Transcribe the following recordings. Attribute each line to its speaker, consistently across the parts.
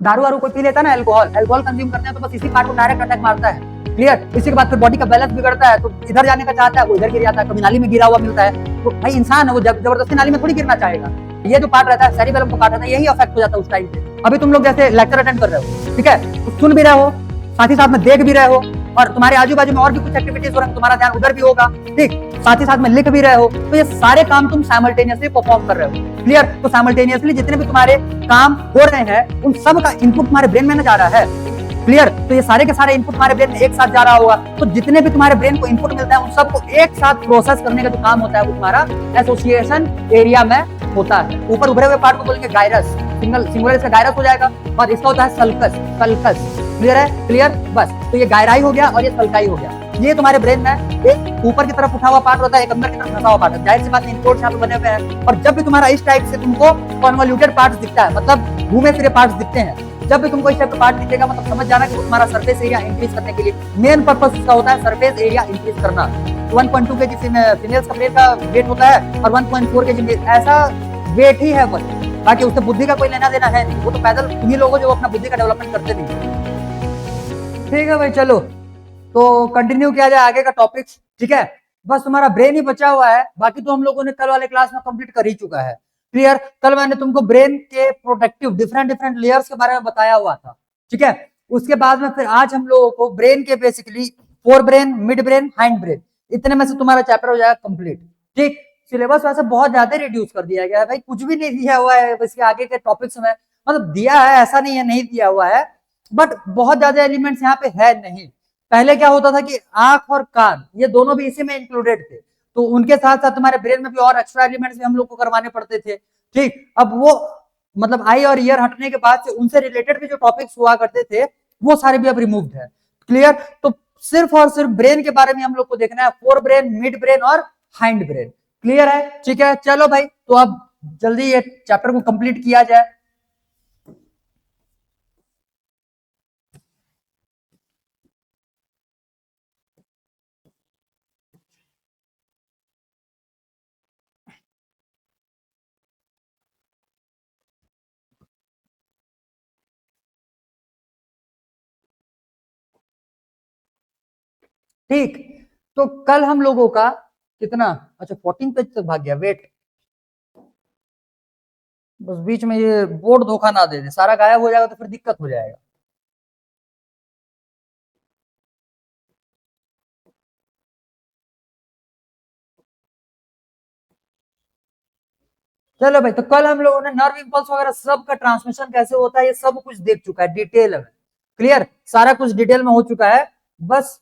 Speaker 1: दारू वारू कोई पी लेता है ना, अल्कोहल अल्कोहल कंज्यूम करते हैं तो बस इसी पार्ट को डायरेक्ट अटैक मारता है। क्लियर। इसी के बाद फिर बॉडी का बैलेंस बिगड़ता है, तो इधर जाने का चाहता है वो इधर गिर जाता है, कभी नाली में गिरा हुआ मिलता है। तो भाई इंसान है वो जबरदस्ती नाली में थोड़ी गिरना चाहेगा। ये जो पार्ट रहता है सेरिबेलम का पार्ट रहता है, यही अफेक्ट हो जाता है उस टाइम पे। अभी तुम लोग जैसे लेक्चर अटेंड कर रहे हो, ठीक है, तो सुन भी रहे हो, साथ ही साथ में देख भी रहे हो, और तुम्हारे आजू बाजू में और भी कुछ एक्टिविटीज हो रहे हैं, तुम्हारा ध्यान उधर भी होगा, ठीक, साथ ही साथ में लिख भी रहे हो, तो ये सारे काम तुम साइमल्टेनियसली परफॉर्म कर रहे हो। क्लियर। तो साइमल्टेनियसली जितने भी तुम्हारे काम हो रहे हैं उन सब का इनपुट तुम्हारे ब्रेन में ना जा रहा है। क्लियर। तो ये सारे के सारे इनपुट तुम्हारे ब्रेन में एक साथ जा रहा होगा, तो जितने भी तुम्हारे ब्रेन को इनपुट मिलता है उन सबको एक साथ प्रोसेस करने का जो काम होता है वो तुम्हारा एसोसिएशन एरिया में होता है। ऊपर उभरे हुए पार्ट को बोलेंगे गायरस, सिंगुलर इसका गायरस हो जाएगा, और इसका होता है सल्कस। सल्कस क्लियर है? क्लियर। बस तो ये गायराई हो गया और ये सल्काई हो गया। ये तुम्हारे ब्रेन में एक ऊपर की तरफ उठा हुआ पार्ट होता है, एक अंदर की तरफ फंसा हुआ पार्ट है। जाहिर सी बात है इनपुट यहाँ पे बने हुए हैं, और जब भी तुम्हारा इस टाइप से तुमको कन्वोल्यूटेड पार्ट्स दिखता है, मतलब घूमे फिरे पार्ट्स दिखते हैं, जब भी तुमको इस टाइप का पार्ट दिखेगा मतलब समझ जाना कि तुम्हारा सरफेस एरिया इंक्रीज करने के लिए मेन पर्पस उसका होता है सरफेस एरिया इंक्रीज करना। 1.2 केजी फीमेल्स का ब्रेन का वेट होता है और 1.4 केजी ऐसा वेट ही है बस, बाकी उससे बुद्धि का कोई लेना देना है नहीं। वो तो पैदल तुम्ही लोग जो अपना बुद्धि का डेवलपमेंट करते नहीं। ठीक है भाई, चलो तो कंटिन्यू किया जाए आगे का टॉपिक्स। ठीक है, बस तुम्हारा ब्रेन ही बचा हुआ है, बाकी तो हम लोगों ने कल वाले क्लास में कंप्लीट कर ही चुका है। क्लियर। कल मैंने तुमको ब्रेन के प्रोटेक्टिव डिफरेंट डिफरेंट लेयर्स के बारे में बताया हुआ था। ठीक है, उसके बाद में फिर आज हम लोगों को ब्रेन के basically fore brain, mid brain, hind brain, इतने में से तुम्हारा चैप्टर हो जाएगा कंप्लीट। ठीक। सिलेबस वैसे बहुत ज्यादा रिड्यूस कर दिया गया है भाई, कुछ भी नहीं दिया हुआ है इसके आगे के टॉपिक्स में, मतलब दिया है ऐसा नहीं है नहीं दिया हुआ है, बट बहुत ज्यादा एलिमेंट्स यहाँ पे है नहीं। पहले क्या होता था कि आंख और कान ये दोनों भी इसी में इंक्लूडेड थे, तो उनके साथ साथ तुम्हारे ब्रेन में भी और एक्स्ट्रा एलिमेंट्स भी हम लोग को करवाने पड़ते थे। ठीक। अब वो मतलब आई और ईयर हटने के बाद से उनसे रिलेटेड भी जो टॉपिक्स हुआ करते थे वो सारे भी अब रिमूव्ड है। क्लियर। तो सिर्फ और सिर्फ ब्रेन के बारे में हम लोग को देखना है, फोर ब्रेन, मिड ब्रेन और हाइंड ब्रेन। क्लियर है? ठीक है, चलो भाई तो अब जल्दी ये चैप्टर को कंप्लीट किया जाए। ठीक। तो कल हम लोगों का कितना, अच्छा 14 पेज तक भाग गया, वेट, बस बीच में ये बोर्ड धोखा ना दे दे, सारा गायब हो जाएगा तो फिर दिक्कत हो जाएगा। चलो भाई, तो कल हम लोगों ने नर्व इंपल्स वगैरह सब का ट्रांसमिशन कैसे होता है ये सब कुछ देख चुका है डिटेल में। क्लियर, सारा कुछ डिटेल में हो चुका है। बस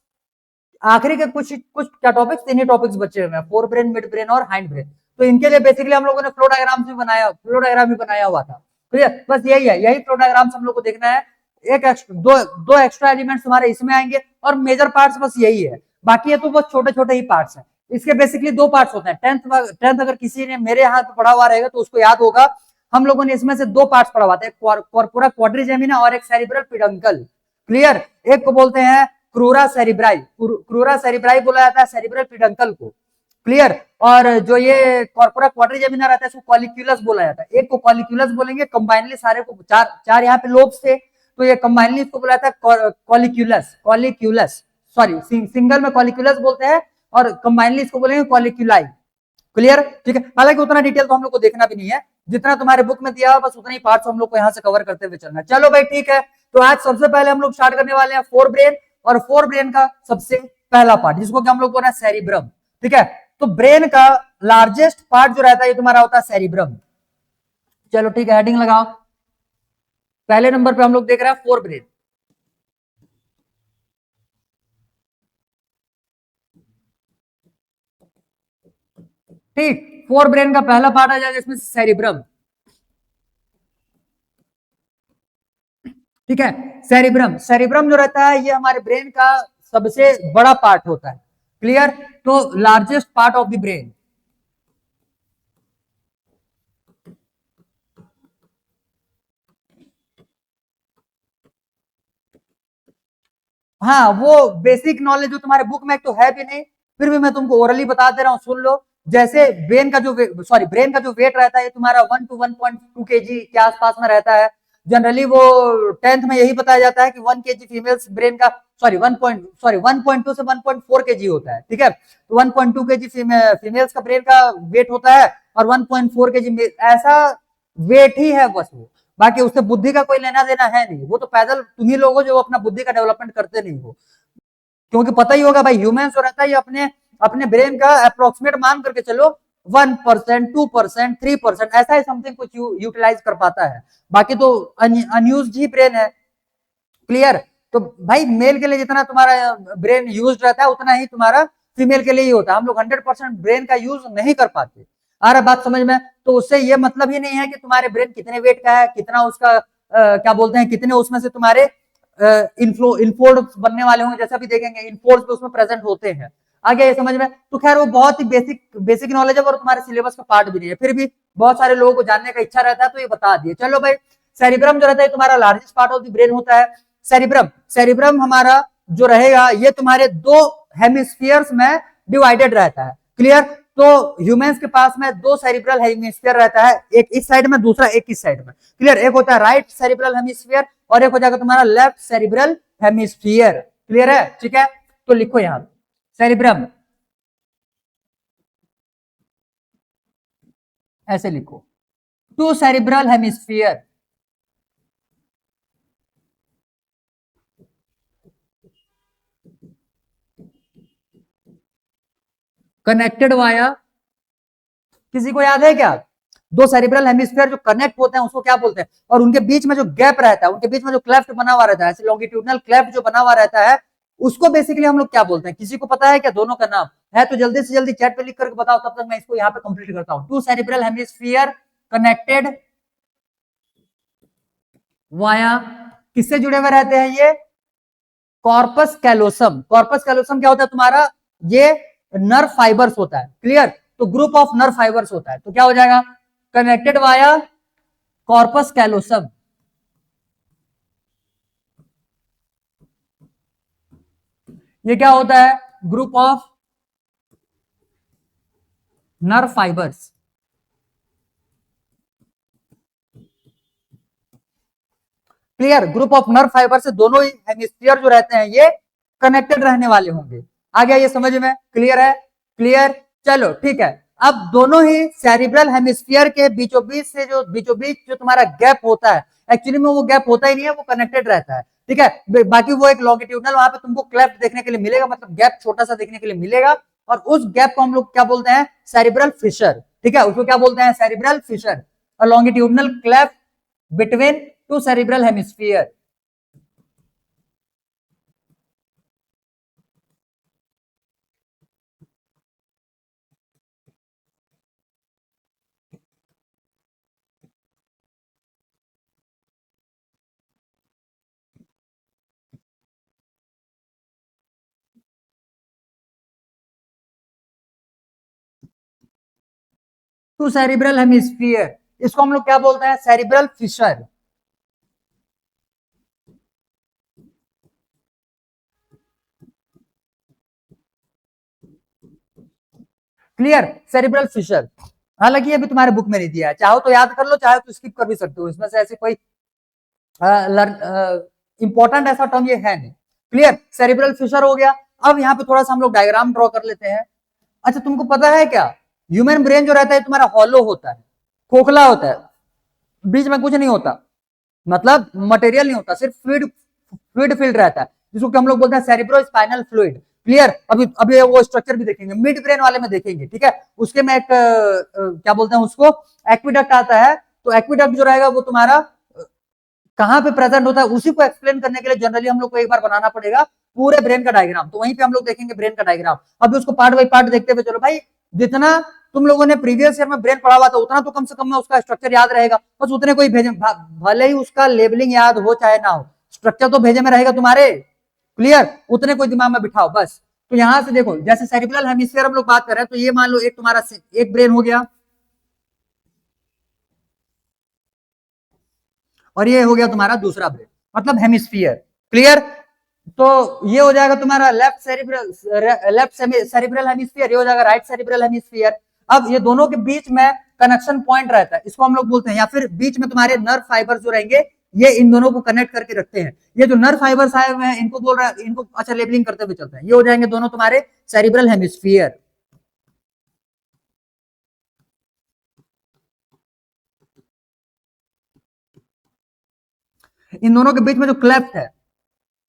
Speaker 1: आखिरी के कुछ कुछ क्या टॉपिक्स, तीन ही टॉपिक्स बचे हुए हैं, फोर ब्रेन, मिड ब्रेन और हाइंड ब्रेन। तो इनके लिए बेसिकली हम लोगों ने फ्लो डायग्राम भी बनाया, फ्लो डायग्राम भी बनाया हुआ था। क्लियर, बस यही है, यही फ्लो डायग्राम्स हम लोग को देखना है। एक दो एक्स्ट्रा एलिमेंट्स हमारे इसमें आएंगे और मेजर पार्ट्स बस यही है, बाकी ये तो बस छोटे छोटे ही पार्ट्स हैं। इसके बेसिकली दो पार्ट्स होते हैं। टेंथ अगर किसी ने मेरे यहाँ पे पढ़ा हुआ रहेगा तो उसको याद होगा, हम लोगों ने इसमें से दो पार्ट्स पढ़ा हुआ था, एक कॉर्पोरा क्वाड्रिजेमिना और एक सेरिब्रल पिडंकल। क्लियर। एक को बोलते हैं क्रूरा सेरिब्राई, क्रूरा सेरिब्राई बोला जाता है सेरिब्रल पिडंकल को। क्लियर। और जो ये कॉर्पोरा क्वाड्रिजेमिना रहता है इसको कॉलिक्यूलस बोला जाता है। एक को कॉलिक्यूलस बोलेंगे, कंबाइनली सारे को चार चार यहाँ पे लोब्स थे, तो ये कंबाइनली इसको बोला जाता है कॉलिक्यूलस, कॉलिक्यूलस सॉरी, सिंगल में कॉलिक्यूलस बोलते हैं और कंबाइनली इसको बोलेंगे कॉलिक्यूलाई। क्लियर। ठीक है, हालांकि उतना डिटेल तो हम लोग को देखना भी नहीं है, जितना तुम्हारे बुक में दिया बस उतना ही पार्ट्स हम लोग को यहाँ से कवर करते हुए चलना। चलो भाई ठीक है, तो आज सबसे पहले हम लोग स्टार्ट करने वाले हैं फोर ब्रेन, और फोर ब्रेन का सबसे पहला पार्ट जिसको कि हम लोग बोल रहे हैं सेरिब्रम। ठीक है, तो ब्रेन का लार्जेस्ट पार्ट जो रहता है ये तुम्हारा होता है सेरिब्रम। चलो ठीक है, हेडिंग लगाओ। पहले नंबर पे हम लोग देख रहे हैं फोर ब्रेन। ठीक, फोर ब्रेन का पहला पार्ट आ जाएगा इसमें सेरिब्रम। ठीक है, सेरिब्रम, सेरिब्रम जो रहता है ये हमारे ब्रेन का सबसे बड़ा पार्ट होता है। क्लियर। तो largest part of the brain. हाँ, वो बेसिक नॉलेज जो तुम्हारे बुक में तो है भी नहीं, फिर भी मैं तुमको ओरली बता दे रहा हूँ, सुन लो। जैसे ब्रेन का जो वेट रहता है ये तुम्हारा 1 to 1.2 kg के आसपास में रहता है। जनरली वो 10th में यही बताया जाता है कि 1 kg फीमेल्स ब्रेन का, सॉरी 1.2 से 1.4 kg होता है, ठीक है। तो 1.2 kg फीमेल्स का ब्रेन का वेट होता है और 1.4 kg ऐसा वेट ही है बस वो, बाकी उससे बुद्धि का कोई लेना देना है नहीं। वो तो पैदल तुम ही लोग हो जो अपना बुद्धि का डेवलपमेंट करते नहीं हो, क्योंकि पता ही होगा भाई ह्यूमंस जो रहता है ये अपने अपने ब्रेन का अप्रोक्सीमेट मान करके चलो 1%, 2%, 3% ऐसा ही समथिंग कुछ यूटिलाइज कर पाता है, बाकी तो अनयूज्ड ही ब्रेन है। क्लियर। तो भाई मेल के लिए जितना तुम्हारा ब्रेन यूज रहता है उतना ही तुम्हारा फीमेल के लिए ही होता है। हम लोग 100% ब्रेन का यूज नहीं कर पाते। आ रहा बात समझ में? तो उससे ये मतलब ही नहीं है कि तुम्हारे ब्रेन कितने वेट का है, कितना उसका क्या बोलते हैं, कितने उसमें से तुम्हारे इनफोल्ड बनने वाले होंगे, जैसा भी देखेंगे इनफोल्ड पे उसमें प्रेजेंट होते हैं। आ गया ये समझ में? तो खैर वो बहुत ही बेसिक नॉलेज है और तुम्हारे सिलेबस का पार्ट भी नहीं है, फिर भी बहुत सारे लोगों को जानने का इच्छा रहता है तो ये बता दिए। चलो भाई, सेरिब्रम जो रहता है तुम्हारा largest part of the brain होता है। सेरिब्रम हमारा जो रहेगा ये तुम्हारे 2 हेमिस्फीयर्स में डिवाइडेड रहता है। क्लियर। तो ह्यूमंस के पास में 2 सेरिब्रल हेमिस्फीयर रहता है, एक इस साइड में, दूसरा एक इस साइड में। क्लियर। एक होता है राइट सेरिब्रल हेमिस्फीयर और एक हो जाएगा तुम्हारा लेफ्ट सेरिब्रल हेमिस्फीयर। क्लियर है? ठीक है, तो लिखो यहां सेरिब्रम, ऐसे लिखो 2 सेरिब्रल हेमिस्फीयर कनेक्टेड वाया, किसी को याद है क्या? 2 सेरिब्रल हेमिस्फीयर जो कनेक्ट होते हैं उसको क्या बोलते हैं? और उनके बीच में जो गैप रहता है, उनके बीच में जो क्लेफ्ट बना हुआ रहता है, ऐसे लॉन्गिट्यूडनल क्लेफ्ट जो बना हुआ रहता है, उसको बेसिकली हम लोग क्या बोलते हैं? किसी को पता है क्या दोनों का नाम? है तो जल्दी से जल्दी चैट पे लिख करके बताओ, तब तक मैं इसको यहाँ पे कंप्लीट करता हूँ। 2 सेरिब्रल हेमिस्फीयर कनेक्टेड वाया, किससे जुड़े हुए रहते हैं ये? Corpus callosum. कॉर्पस कैलोसम क्या होता है तुम्हारा? ये नर्व फाइबर्स होता है। क्लियर। तो ग्रुप ऑफ नर्व फाइबर्स होता है, तो क्या हो जाएगा? Connected via corpus callosum. ये क्या होता है? Group of nerve fibres. Clear. Group of nerve fibre से दोनों ही हेमिस्फीयर जो रहते हैं ये कनेक्टेड रहने वाले होंगे। आ गया ये समझ में? क्लियर है? क्लियर। चलो ठीक है, अब दोनों ही सेरिब्रल हेमिस्फीयर के बीचों बीच जो तुम्हारा गैप होता है, एक्चुअली में वो गैप होता ही नहीं है, वो कनेक्टेड रहता है। ठीक है, बाकी वो एक लॉन्गिट्यूडनल वहां पे तुमको क्लेफ्ट देखने के लिए मिलेगा, मतलब गैप छोटा सा देखने के लिए मिलेगा, और उस गैप को हम लोग क्या बोलते हैं? Cerebral fissure. ठीक है, उसको क्या बोलते हैं? सेरिब्रल फिशर, और longitudinal cleft between 2 cerebral hemisphere। Two cerebral hemisphere, इसको हम लोग क्या बोलते हैं? Cerebral fissure. Clear. Cerebral fissure, हालांकि अभी तुम्हारे बुक में नहीं दिया है, चाहो तो याद कर लो, चाहे तो स्किप कर भी सकते हो, इसमें से ऐसे कोई इंपॉर्टेंट ऐसा टर्म ये है नहीं। क्लियर। सेरिब्रल फिशर हो गया। अब यहाँ पे थोड़ा सा हम लोग डायग्राम ड्रॉ कर लेते हैं। अच्छा, तुमको पता है क्या ह्यूमन ब्रेन जो रहता है तुम्हारा हॉलो होता है, खोखला होता है, बीच में कुछ नहीं होता, मतलब मटेरियल नहीं होता, सिर्फ फ्लूइड फ्लूइड फील्ड रहता है, जिसको हम लोग बोलते हैं सेरिब्रो स्पाइनल फ्लूइड। क्लियर। अभी अभी वो स्ट्रक्चर भी देखेंगे, मिड ब्रेन वाले में देखेंगे। ठीक है, उसके में एक क्या बोलते हैं उसको, एक्विडक्ट आता है। तो एक्विडक्ट जो रहेगा वो तुम्हारा कहां पे प्रेजेंट होता है, उसी को एक्सप्लेन करने के लिए जनरली हम लोग को एक बार बनाना पड़ेगा पूरे ब्रेन का डायग्राम, तो वहीं पे हम लोग देखेंगे ब्रेन का डायग्राम। अभी उसको पार्ट बाई पार्ट देखते हुए चलो भाई, जितना तुम लोगों ने प्रीवियस ईयर में ब्रेन पढ़ा हुआ था उतना तो कम से कम में उसका स्ट्रक्चर याद रहेगा, बस उतने कोई भेजे, भले ही उसका लेबलिंग याद हो चाहे ना हो, स्ट्रक्चर तो भेजे में रहेगा तुम्हारे। क्लियर। उतने कोई दिमाग में बिठाओ बस। तो यहां से देखो, जैसे सेरिब्रल हेमिस्फीयर हम लोग बात कर रहे हैं, तो ये मान लो एक तुम्हारा एक ब्रेन हो गया, और ये हो गया तुम्हारा दूसरा ब्रेन, मतलब हेमिस्फीयर। क्लियर। तो ये हो जाएगा तुम्हारा लेफ्ट सेरिब्रल हेमिस्फीयर, ये हो जाएगा राइट सेरिब्रल हेमिस्फीयर। अब ये दोनों के बीच में कनेक्शन पॉइंट रहता है, इसको हम लोग बोलते हैं, या फिर बीच में तुम्हारे नर्व फाइबर जो रहेंगे ये इन दोनों को कनेक्ट करके रखते हैं। ये जो नर्व फाइबर्स आए हुए हैं इनको बोल रहा है, इनको अच्छा लेबलिंग करते हुए चलते हैं, ये हो जाएंगे दोनों तुम्हारे सेरिब्रल हेमिस्फीयर। इन दोनों के बीच में जो क्लेफ्ट है,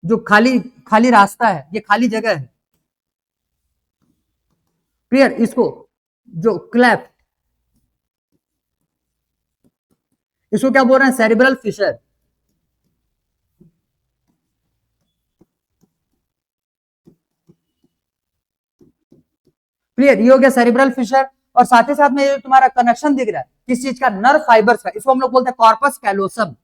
Speaker 1: जो खाली खाली रास्ता है, ये खाली जगह है, क्लियर। इसको जो क्लेफ्ट, इसको क्या बोल रहे हैं, सेरिब्रल फिशर। क्लियर, ये हो गया सेरिब्रल फिशर। और साथ ही साथ में ये तुम्हारा कनेक्शन दिख रहा है किस चीज का, नर्व फाइबर्स का, इसको हम लोग बोलते हैं कॉर्पस कैलोसम।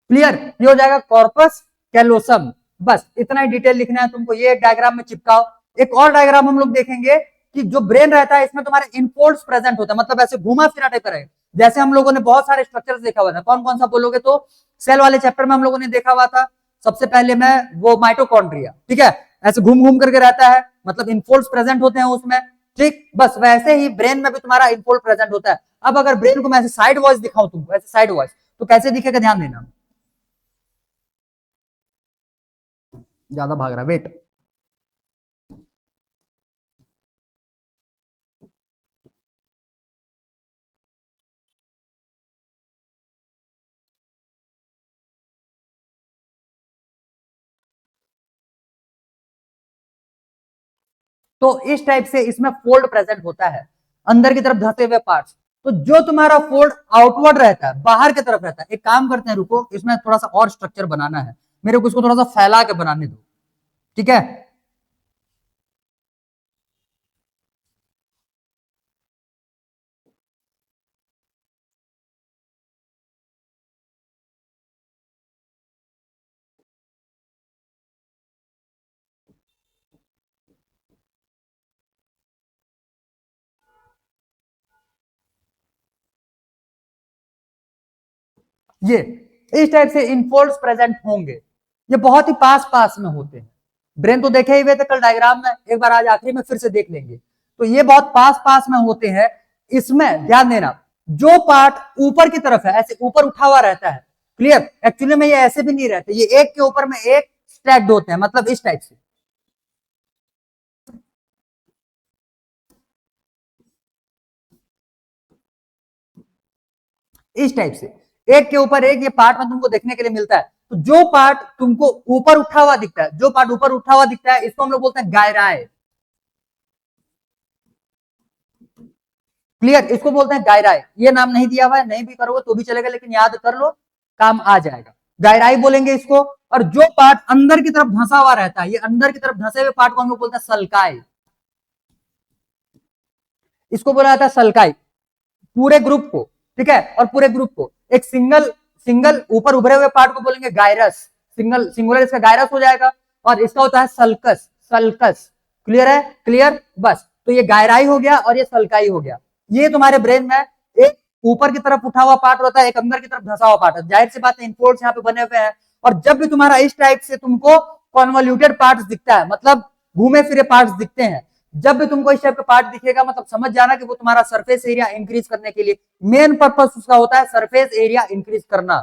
Speaker 1: क्लियर, ये हो जाएगा कॉर्पस कैलोसम। बस इतना ही डिटेल लिखना है तुमको, ये डायग्राम में चिपकाओ। एक और डायग्राम हम लोग देखेंगे कि जो ब्रेन रहता है इसमें तुम्हारे इनफोल्ड्स प्रेजेंट होता है, मतलब ऐसे घुमा फिरा टाइप रहेगा। जैसे हम लोगों ने बहुत सारे स्ट्रक्चर्स देखा हुआ था, कौन कौन सा बोलोगे तो सेल वाले चैप्टर में हम लोगों ने देखा हुआ था सबसे पहले में वो माइटोकॉन्ड्रिया, ठीक है, ऐसे घूम घूम करके रहता है, मतलब इनफोल्ड्स प्रेजेंट होते हैं उसमें, ठीक। बस वैसे ही ब्रेन में भी तुम्हारा इनफोल्ड प्रेजेंट होता है। अब अगर ब्रेन को मैं ऐसे साइड वॉइस दिखाऊं तुमको, ऐसे साइड वॉइस, तो कैसे दिखेगा, ध्यान देना। ज्यादा भाग रहा, वेट। तो इस टाइप से इसमें फोल्ड प्रेजेंट होता है, अंदर की तरफ धंसे हुए पार्ट्स। तो जो तुम्हारा फोल्ड आउटवर्ड रहता है, बाहर की तरफ रहता है, एक काम करते हैं, रुको, इसमें थोड़ा सा और स्ट्रक्चर बनाना है मेरे को, इसको थोड़ा सा फैला के बनाने दो, ठीक है। ये इस टाइप से इनफोल्ड्स प्रेजेंट होंगे, ये बहुत ही पास पास में होते हैं। ब्रेन तो देखे ही हुए थे कल डायग्राम में, एक बार आज आखिरी में फिर से देख लेंगे। तो ये बहुत पास पास में होते हैं। इसमें ध्यान देना, जो पार्ट ऊपर की तरफ है ऐसे ऊपर उठा हुआ रहता है, क्लियर। एक्चुअली में ये ऐसे भी नहीं रहते, ये एक के ऊपर में एक स्टैक्ड होते हैं, मतलब इस टाइप से, इस टाइप से एक के ऊपर एक ये पार्ट में तुमको देखने के लिए मिलता है। तो जो पार्ट तुमको ऊपर उठा हुआ दिखता है, जो पार्ट ऊपर उठा हुआ दिखता है, इसको हम लोग बोलते हैं गायराए, क्लियर। इसको बोलते हैं गायराए, ये नाम नहीं दिया हुआ है, नहीं भी करोगे तो भी चलेगा, लेकिन याद कर लो, काम आ जाएगा। गायराई बोलेंगे इसको। और जो पार्ट अंदर की तरफ धंसा हुआ रहता है, ये अंदर की तरफ धंसे हुए पार्ट को हम लोग बोलते हैं सल्काई, इसको बोला जाता है सल्काई, पूरे ग्रुप को, ठीक है। और पूरे ग्रुप को एक सिंगल सिंगल ऊपर उभरे हुए पार्ट को बोलेंगे गायरस, सिंगल सिंगुलर इसका गायरस हो जाएगा। और इसका होता है सल्कस, सल्कस, क्लियर है, क्लियर। बस तो ये गायराई हो गया और ये सल्काई हो गया। ये तुम्हारे ब्रेन में एक ऊपर की तरफ उठा हुआ पार्ट होता है, एक अंदर की तरफ धंसा हुआ पार्ट है, जाहिर सी बात है इनफोल्ड्स यहाँ पे बने हुए हैं। और जब भी तुम्हारा इस टाइप से तुमको कॉन्वोल्यूटेड पार्ट्स दिखता है, मतलब घूमे फिरे पार्ट्स दिखते हैं, जब भी तुमको इस टाइप का पार्ट दिखेगा, मतलब समझ जाना कि वो तुम्हारा सरफेस एरिया इंक्रीज करने के लिए, मेन पर्पस उसका होता है सरफेस एरिया इंक्रीज करना।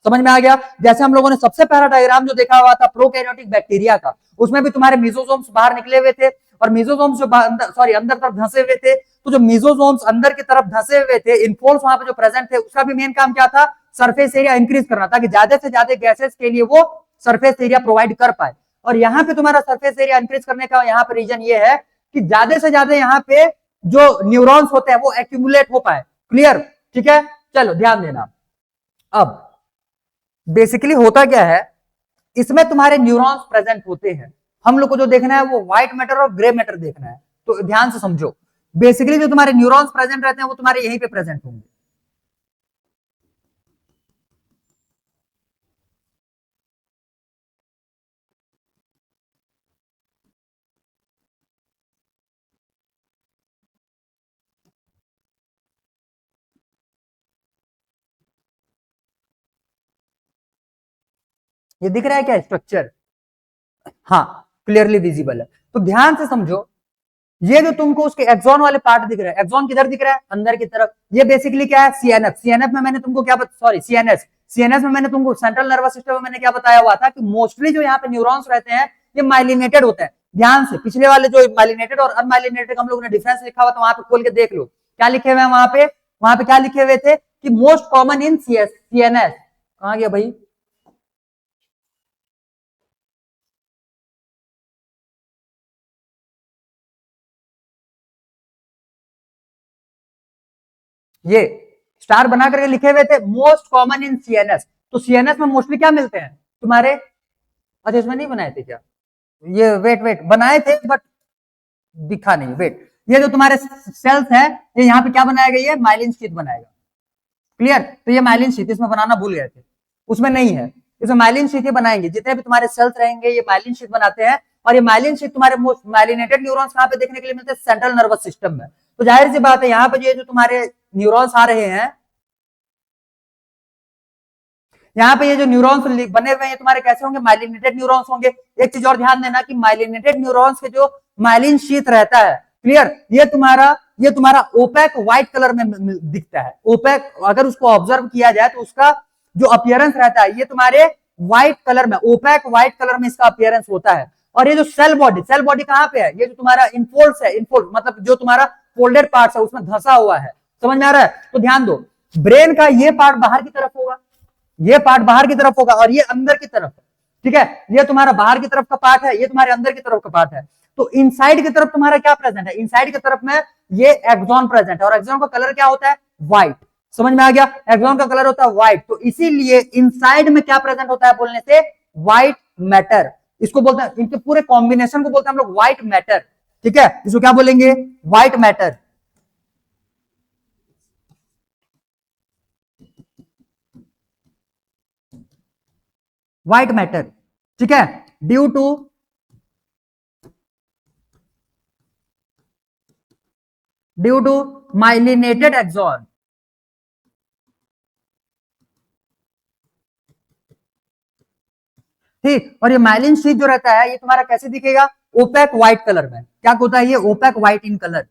Speaker 1: समझ में आ गया। जैसे हम लोगों ने सबसे पहला डायग्राम जो देखा हुआ था प्रोकैरियोटिक बैक्टीरिया का, उसमें भी तुम्हारे मीजोसोम्स बाहर निकले हुए थे, और मीजोसोम्स जो सॉरी अंदर तरफ धंसे हुए थे। तो जो मीजोसोम्स अंदर की तरफ धंसे हुए थे, इनफोल्स वहां पे जो प्रेजेंट थे, उसका भी मेन काम क्या था, सरफेस एरिया इंक्रीज करना, ताकि ज्यादा से ज्यादा गैसेस के लिए वो सरफेस एरिया प्रोवाइड कर पाए। और यहाँ पे तुम्हारा सरफेस एरिया इंक्रीज करने का यहाँ पे रीजन ये है कि ज्यादा से ज्यादा यहाँ पे जो न्यूरॉन्स होते हैं वो एक्यूमुलेट हो पाए, क्लियर, ठीक है। चलो ध्यान देना। अब बेसिकली होता क्या है, इसमें तुम्हारे न्यूरॉन्स प्रेजेंट होते हैं, हम लोग को जो देखना है वो व्हाइट मैटर और ग्रे मैटर देखना है। तो ध्यान से समझो, बेसिकली जो तुम्हारे न्यूरॉन्स प्रेजेंट रहते हैं वो तुम्हारे यहीं पे प्रेजेंट होंगे। ये दिख रहा है क्या स्ट्रक्चर, हाँ, क्लियरली विजिबल है। तो ध्यान से समझो, ये जो तुमको उसके एक्सॉन वाले पार्ट दिख रहा है, एक्सॉन किधर दिख रहा है, अंदर की तरफ, ये बेसिकली क्या है, सीएनएफ। सीएनएफ में मैंने तुमको क्या सॉरी सीएनएस, सीएनएस में मैंने तुमको सेंट्रल नर्वस सिस्टम में मैंने क्या बताया हुआ था कि मोस्टली जो यहाँ पे न्यूरॉन्स रहते हैं ये माइलिनेटेड होते हैं। ध्यान से पिछले वाले जो माइलिनेटेड और अनमाइलिनेटेड हम लोगों ने डिफरेंस लिखा हुआ था वहां पे खोल के देख लो क्या लिखे हुए हैं वहां पे क्या लिखे हुए थे कि मोस्ट कॉमन इन सीएनएस। कहां गया भाई, ये स्टार बना करके लिखे हुए थे मोस्ट कॉमन इन सीएनएस। तो सीएनएस में मोस्टली क्या मिलते हैं तुम्हारे, अच्छा इसमें नहीं बनाए थे क्या, ये वेट वेट बनाए थे बट दिखा नहीं, वेट, ये जो तुम्हारे सेल्स है ये यहाँ पे क्या बनाया गया है, माइलिन शीट बनाएगा। क्लियर, तो ये माइलिन शीट इसमें बनाना भूल गए थे, उसमें नहीं है, इसमें माइलिन शीट ही बनाएंगे, जितने भी तुम्हारे सेल्स रहेंगे ये माइलिन शीट बनाते हैं। और ये माइलिन शीट तुम्हारे माइलिनेटेड न्यूरॉन्स कहाँ पे देखने के लिए मिलते हैं, सेंट्रल नर्वस सिस्टम में। तो जाहिर सी बात है यहाँ पे जो तुम्हारे न्यूरॉन्स आ रहे हैं, यहाँ पे ये जो न्यूरॉन्स बने हुए हैं तुम्हारे कैसे होंगे, माइलिनेटेड न्यूरॉन्स होंगे। एक चीज और ध्यान देना कि माइलिनेटेड न्यूरॉन्स के जो माइलिन शीथ रहता है, क्लियर, ये तुम्हारा ओपेक व्हाइट कलर में दिखता है। ओपेक अगर उसको ऑब्जर्व किया जाए तो उसका जो अपीयरेंस रहता है ये तुम्हारे व्हाइट कलर में, ओपेक व्हाइट कलर में इसका अपीयरेंस होता है। और ये जो सेल बॉडी कहां पे है, ये जो तुम्हारा इनफोल्ड्स है, इनफोल्ड मतलब जो तुम्हारा फोल्डेड पार्ट है उसमें धंसा हुआ है, समझ में आ रहा है। तो ध्यान दो, ब्रेन का ये पार्ट बाहर की तरफ होगा, ये पार्ट बाहर की तरफ होगा और ये अंदर की तरफ, ठीक है, ये तुम्हारा बाहर की तरफ का पार्ट है, ये तुम्हारे अंदर की तरफ का पार्ट है। तो इनसाइड की तरफ तुम्हारा क्या प्रेजेंट है, इनसाइड की तरफ में ये एक्सॉन प्रेजेंट है और एक्सॉन का कलर क्या होता है, व्हाइट। समझ में आ गया, एक्सॉन का कलर होता है व्हाइट। तो इसीलिए इनसाइड में क्या प्रेजेंट होता है बोलने से, व्हाइट मैटर, इसको बोलते हैं, इनके पूरे कॉम्बिनेशन को बोलते हैं हम लोग व्हाइट मैटर, ठीक है, इसको क्या बोलेंगे, व्हाइट मैटर। व्हाइट मैटर, ठीक है, ड्यू टू माइलिनेटेड एक्सॉन। ठीक, और ये माइलिन शीट जो रहता है ये तुम्हारा कैसे दिखेगा, ओपेक व्हाइट कलर में, क्या होता है ये, opaque white in colour,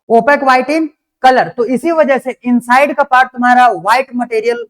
Speaker 1: opaque white in colour. तो इसी वजह से इनसाइड का पार्ट तुम्हारा व्हाइट मटेरियल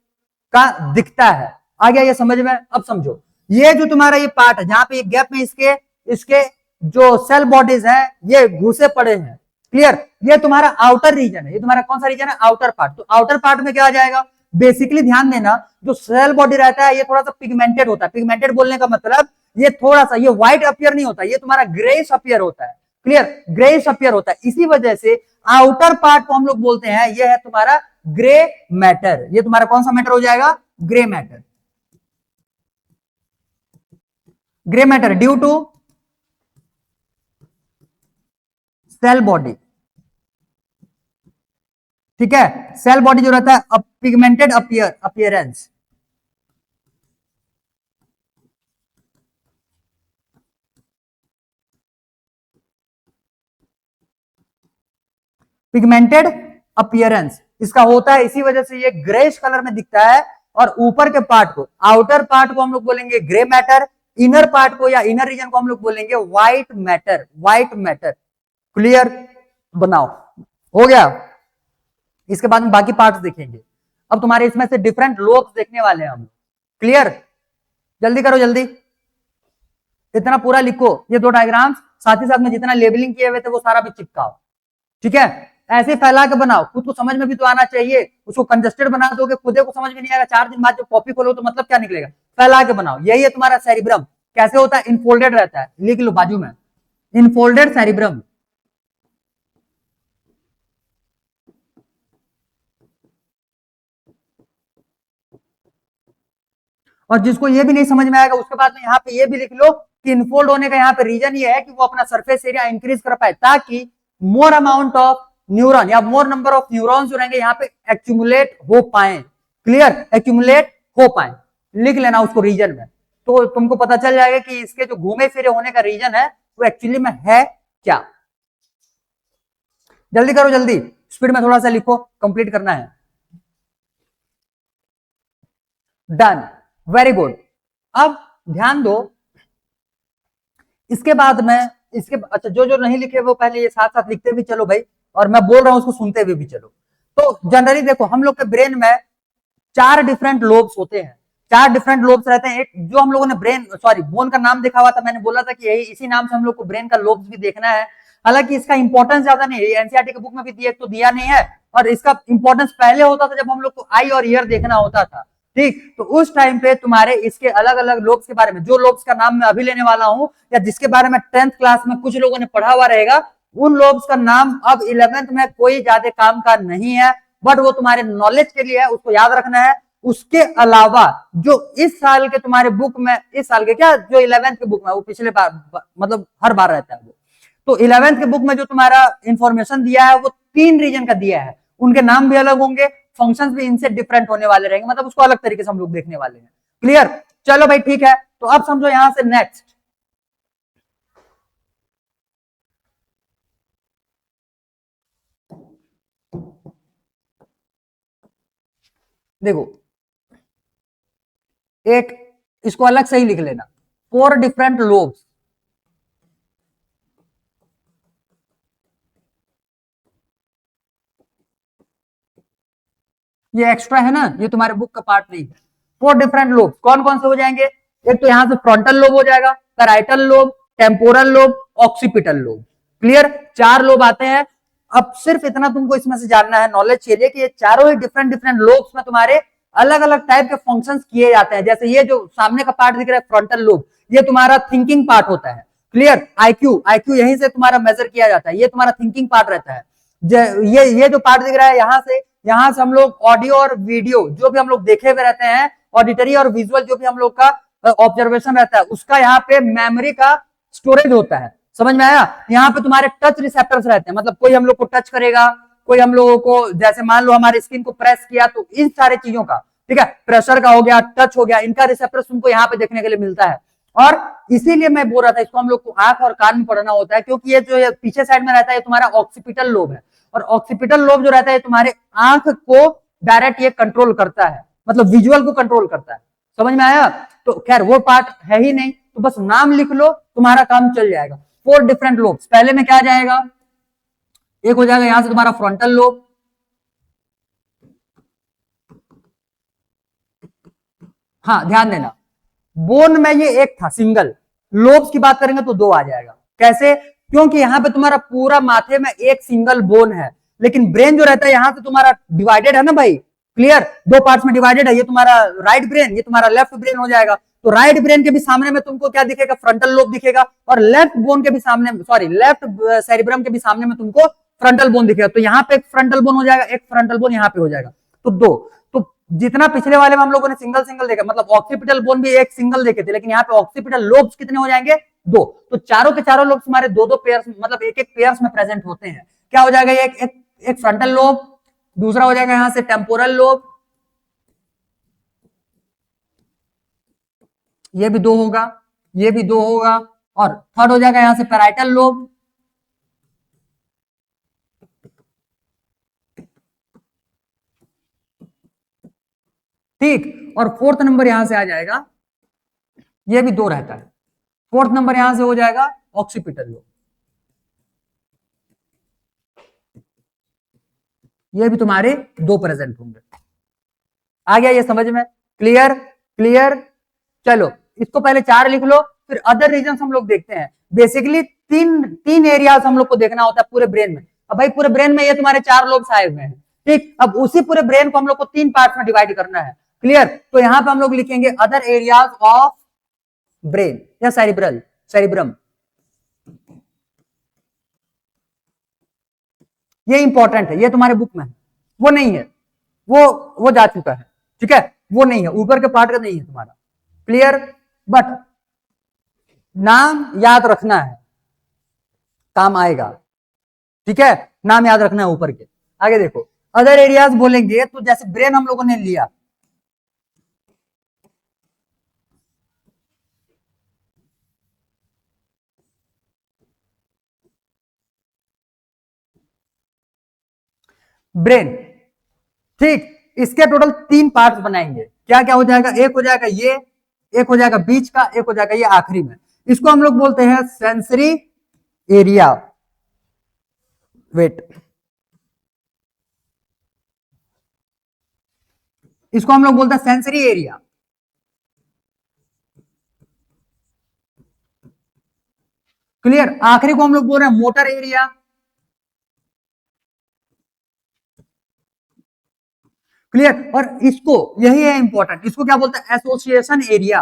Speaker 1: का दिखता है। आ गया ये समझ में, अब समझो, ये जो तुम्हारा ये पार्ट है जहां पे ये गैप में इसके इसके जो सेल बॉडीज हैं ये घुसे पड़े हैं, क्लियर, ये तुम्हारा आउटर रीजन है, ये तुम्हारा कौन सा रीजन है, आउटर पार्ट। तो आउटर पार्ट में क्या आ जाएगा, बेसिकली ध्यान देना, जो सेल बॉडी रहता है ये थोड़ा सा पिगमेंटेड होता है। पिगमेंटेड बोलने का मतलब ये थोड़ा सा, ये व्हाइट अपियर नहीं होता, ये तुम्हारा ग्रेइश अपियर होता है, क्लियर, ग्रेइश अपियर होता है। इसी वजह से आउटर पार्ट को हम लोग बोलते हैं ये है तुम्हारा ग्रे मैटर। ये तुम्हारा कौन सा मैटर हो जाएगा, grey matter. Grey matter due to cell body, ठीक है, सेल बॉडी जो रहता है पिगमेंटेड अपियरेंस, पिगमेंटेड अपियरेंस इसका होता है, इसी वजह से ये ग्रेइश कलर में दिखता है। और ऊपर के पार्ट को, आउटर पार्ट को हम लोग बोलेंगे ग्रे मैटर, इनर पार्ट को या इनर रीजन को हम लोग बोलेंगे white matter, white matter. Clear, बनाओ, हो गया। इसके बाद में बाकी पार्ट्स देखेंगे। अब तुम्हारे इसमें से डिफरेंट लोब्स देखने वाले हैं हम, क्लियर, जल्दी करो जल्दी, इतना पूरा लिखो, ये दो डायग्राम्स, साथ ही साथ में जितना लेबलिंग किए हुए थे वो सारा भी चिपकाओ, ठीक है, ऐसे फैला के बनाओ, खुद को समझ में भी तो आना चाहिए। उसको कंजस्टेड बना दोगे खुदे को समझ में नहीं आएगा, 4 दिन बाद जब कॉपी खोलो तो मतलब क्या निकलेगा, फैला के बनाओ। यही है तुम्हारा सेरिब्रम, कैसे होता है, इनफोल्डेड रहता है, लिख लो बाजू में, इनफोल्डेड सेरिब्रम। और जिसको ये भी नहीं समझ में आएगा उसके बाद में यहाँ पे ये भी लिख लो कि इनफोल्ड होने का यहाँ पे रीजन ये है कि वो अपना सरफेस एरिया इंक्रीज कर पाए, ताकि मोर अमाउंट ऑफ न्यूरॉन या मोर नंबर ऑफ न्यूरॉन जो रहेंगे यहाँ पे एक्यूमुलेट हो पाए, क्लियर, एक्यूमुलेट हो पाए, लिख लेना उसको रीजन में, तो तुमको पता चल जाएगा कि इसके जो घूमे फिरे होने का रीजन है वो एक्चुअली में है क्या। जल्दी करो जल्दी, स्पीड में थोड़ा सा लिखो, कंप्लीट करना है। Done, very good. अब ध्यान दो, इसके बाद में इसके अच्छा जो जो नहीं लिखे वो पहले ये साथ साथ लिखते भी चलो भाई, और मैं बोल रहा हूं उसको सुनते हुए भी चलो। तो जनरली देखो हम लोग के ब्रेन में 4 डिफरेंट लोब्स होते हैं, 4 डिफरेंट लोब्स रहते हैं। एक जो हम लोगों ने ब्रेन सॉरी बोन का नाम देखा हुआ था, मैंने बोला था कि यही इसी नाम से हम लोग को ब्रेन का लोब्स भी देखना है। हालांकि इसका इंपॉर्टेंस ज्यादा नहीं है, एनसीईआरटी की बुक में भी दिया तो दिया नहीं है, और इसका इंपॉर्टेंस पहले होता था जब हम लोग को आई और ईयर देखना होता था। ठीक, तो उस टाइम पे तुम्हारे इसके अलग अलग लोब्स के बारे में, जो लोब्स का नाम मैं अभी लेने वाला हूं या जिसके बारे में 10th क्लास में कुछ लोगों ने पढ़ा हुआ रहेगा, उन लोब्स का नाम अब 11th में कोई ज्यादा काम का नहीं है, बट वो तुम्हारे नॉलेज के लिए है, उसको याद रखना है। उसके अलावा जो इस साल के तुम्हारे बुक में, इस साल के क्या जो 11th के बुक में, वो पिछले बार मतलब हर बार रहता है वो, तो 11th के बुक में जो तुम्हारा इंफॉर्मेशन दिया है वो 3 रीजन का दिया है, उनके नाम भी अलग होंगे, फंक्शंस भी इनसे डिफरेंट होने वाले रहेंगे, मतलब उसको अलग तरीके से हम लोग देखने वाले हैं। क्लियर, चलो भाई ठीक है, तो अब समझो यहां से नेक्स्ट देखो, एक इसको अलग से ही लिख लेना, 4 डिफरेंट लोब्स। ये एक्स्ट्रा है ना, ये तुम्हारे बुक का पार्ट नहीं है। 4 डिफरेंट लोब कौन कौन से हो जाएंगे? एक तो यहां से फ्रंटल लोब हो जाएगा, parietal lobe, temporal lobe, occipital lobe. Clear, 4 lobe आते हैं। अब सिर्फ इतना तुमको इसमें से जानना है, नॉलेज चाहिए कि ये चारों ही डिफरेंट डिफरेंट लोब्स में तुम्हारे अलग अलग टाइप के फंक्शंस किए जाते हैं। जैसे ये जो सामने का पार्ट दिख रहा है फ्रंटल लोब, ये तुम्हारा थिंकिंग पार्ट होता है। क्लियर, आईक्यू आईक्यू यहीं से तुम्हारा मेजर किया जाता है, ये तुम्हारा थिंकिंग पार्ट रहता है। ये जो पार्ट दिख रहा है यहां से हम लोग ऑडियो और वीडियो जो भी हम लोग देखे हुए रहते हैं, ऑडिटरी और विजुअल जो भी हम लोग का ऑब्जर्वेशन रहता है, उसका यहाँ पे मेमोरी का स्टोरेज होता है। समझ में आया? यहाँ पे तुम्हारे टच रिसेप्टर्स रहते हैं, मतलब कोई हम लोग को टच करेगा, कोई हम लोगों को जैसे मान लो हमारे स्किन को प्रेस किया, तो इन सारे चीजों का, ठीक है, प्रेशर का हो गया, टच हो गया, इनका रिसेप्टर्स तुमको यहाँ पे देखने के लिए मिलता है। और इसीलिए मैं बोल रहा था इसको हम लोग को आंख और कान में पढ़ना होता है, क्योंकि ये जो पीछे साइड में रहता है ये तुम्हारा ऑक्सीपिटल लोब है, और ऑक्सीपिटल लोब जो रहता है तुम्हारे आंख को डायरेक्ट ये कंट्रोल करता है, मतलब विजुअल को कंट्रोल करता है। समझ में आया? तो खैर वो पार्ट है ही नहीं, तो बस नाम लिख लो, तुम्हारा काम चल जाएगा। 4 डिफरेंट लोब्स, पहले में क्या आ जाएगा? एक हो जाएगा यहां से तुम्हारा फ्रंटल लोब, हाँ ध्यान देना, बोन में ये एक था सिंगल, लोब्स की बात करेंगे तो 2 आ जाएगा। कैसे? क्योंकि यहां पे तुम्हारा पूरा माथे में एक सिंगल बोन है, लेकिन ब्रेन जो रहता है यहां से तुम्हारा डिवाइडेड है ना भाई। क्लियर, 2 पार्ट्स में डिवाइडेड है, ये तुम्हारा राइट ब्रेन, ये तुम्हारा लेफ्ट ब्रेन हो जाएगा। तो राइट ब्रेन के भी सामने में तुमको क्या दिखेगा? फ्रंटल लोब दिखेगा, और लेफ्ट बोन के भी सामने, सॉरी लेफ्ट सेरिब्रम के भी सामने में तुमको फ्रंटल बोन दिखेगा। तो यहाँ पे एक फ्रंटल बोन हो जाएगा, एक फ्रंटल बोन यहाँ पे हो जाएगा, तो 2। तो जितना पिछले वाले में हम लोगों ने सिंगल सिंगल देखा, मतलब ऑक्सीपिटल बोन भी एक सिंगल देखे थे, लेकिन यहाँ पे ऑक्सीपिटल लोब्स कितने हो जाएंगे? 2। तो चारों के चारों लोब्स हमारे 2-2 पेयर्स, मतलब एक एक पेयर्स में प्रेजेंट होते हैं। क्या हो जाएगा? एक फ्रंटल लोब, दूसरा हो जाएगा यहां से टेम्पोरल लोब, ये भी 2 होगा, ये भी 2 होगा, और थर्ड हो जाएगा यहां से पैराइटल लोब। ठीक, और फोर्थ नंबर यहां से आ जाएगा, ये भी 2 रहता है, फोर्थ नंबर यहां से हो जाएगा ऑक्सीपिटल लोब, ये भी तुम्हारे 2 प्रेजेंट होंगे। आ गया ये समझ में? Clear, clear. चलो इसको पहले 4 लिख लो, फिर अदर रीजन हम लोग देखते हैं। बेसिकली तीन तीन एरियाज हम लोग को देखना होता है पूरे ब्रेन में। अब भाई पूरे ब्रेन में ये तुम्हारे 4 लोब्स आए हुए हैं, ठीक, अब उसी पूरे ब्रेन को हम लोग को 3 पार्ट में डिवाइड करना है। क्लियर, तो यहां पे हम लोग लिखेंगे अदर एरियाज ऑफ ब्रेन या सेरिब्रल, सेरिब्रम। ये इंपॉर्टेंट है, ये तुम्हारे बुक में है, वो नहीं है, वो जा चुका है, ठीक है, वो नहीं है, ऊपर के पार्ट का नहीं है तुम्हारा। क्लियर, बट नाम याद रखना है, काम आएगा, ठीक है, नाम याद रखना है ऊपर के। आगे देखो, अदर एरियाज बोलेंगे तो जैसे ब्रेन हम लोगों ने लिया, ब्रेन, ठीक, इसके टोटल 3 पार्ट्स बनाएंगे। क्या क्या हो जाएगा? एक हो जाएगा ये, एक हो जाएगा बीच का, एक हो जाएगा ये आखिरी में। इसको हम लोग बोलते हैं सेंसरी एरिया। वेट, इसको हम लोग बोलते हैं सेंसरी एरिया। क्लियर? आखिरी को हम लोग बोल रहे हैं मोटर एरिया। क्लियर? और इसको, यही है इंपॉर्टेंट, इसको क्या बोलते हैं? Association area.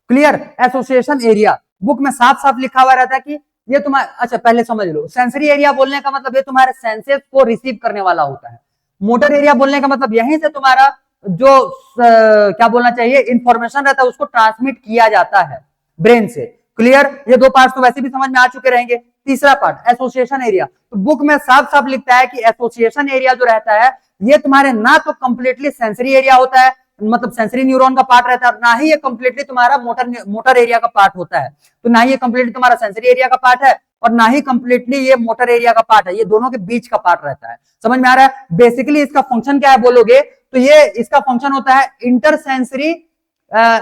Speaker 1: Clear? Association area book में साफ साफ लिखा हुआ रहता है कि ये तुम्हारा, अच्छा पहले समझ लो, सेंसरी एरिया बोलने का मतलब ये तुम्हारे सेंसेस को रिसीव करने वाला होता है। मोटर एरिया बोलने का मतलब यहीं से तुम्हारा जो क्या बोलना चाहिए, इंफॉर्मेशन रहता है उसको ट्रांसमिट किया जाता है ब्रेन से। क्लियर? ये 2 पार्ट तो वैसे भी समझ में आ चुके रहेंगे। तीसरा पार्ट एसोसिएशन एरिया, तो बुक में साफ साफ लिखता है कि एसोसिएशन एरिया जो रहता है ये तुम्हारे ना तो कंप्लीटली सेंसरी एरिया होता है, मतलब सेंसरी न्यूरॉन का पार्ट रहता है, ना ही ये कंप्लीटली तुम्हारा मोटर एरिया का पार्ट होता है। तो ना ही ये कंप्लीटली तुम्हारा सेंसरी एरिया का पार्ट है और ना ही कंप्लीटली ये मोटर एरिया का पार्ट है, ये दोनों के बीच का पार्ट रहता है। समझ में आ रहा है? बेसिकली इसका फंक्शन क्या है बोलोगे तो ये इसका फंक्शन होता है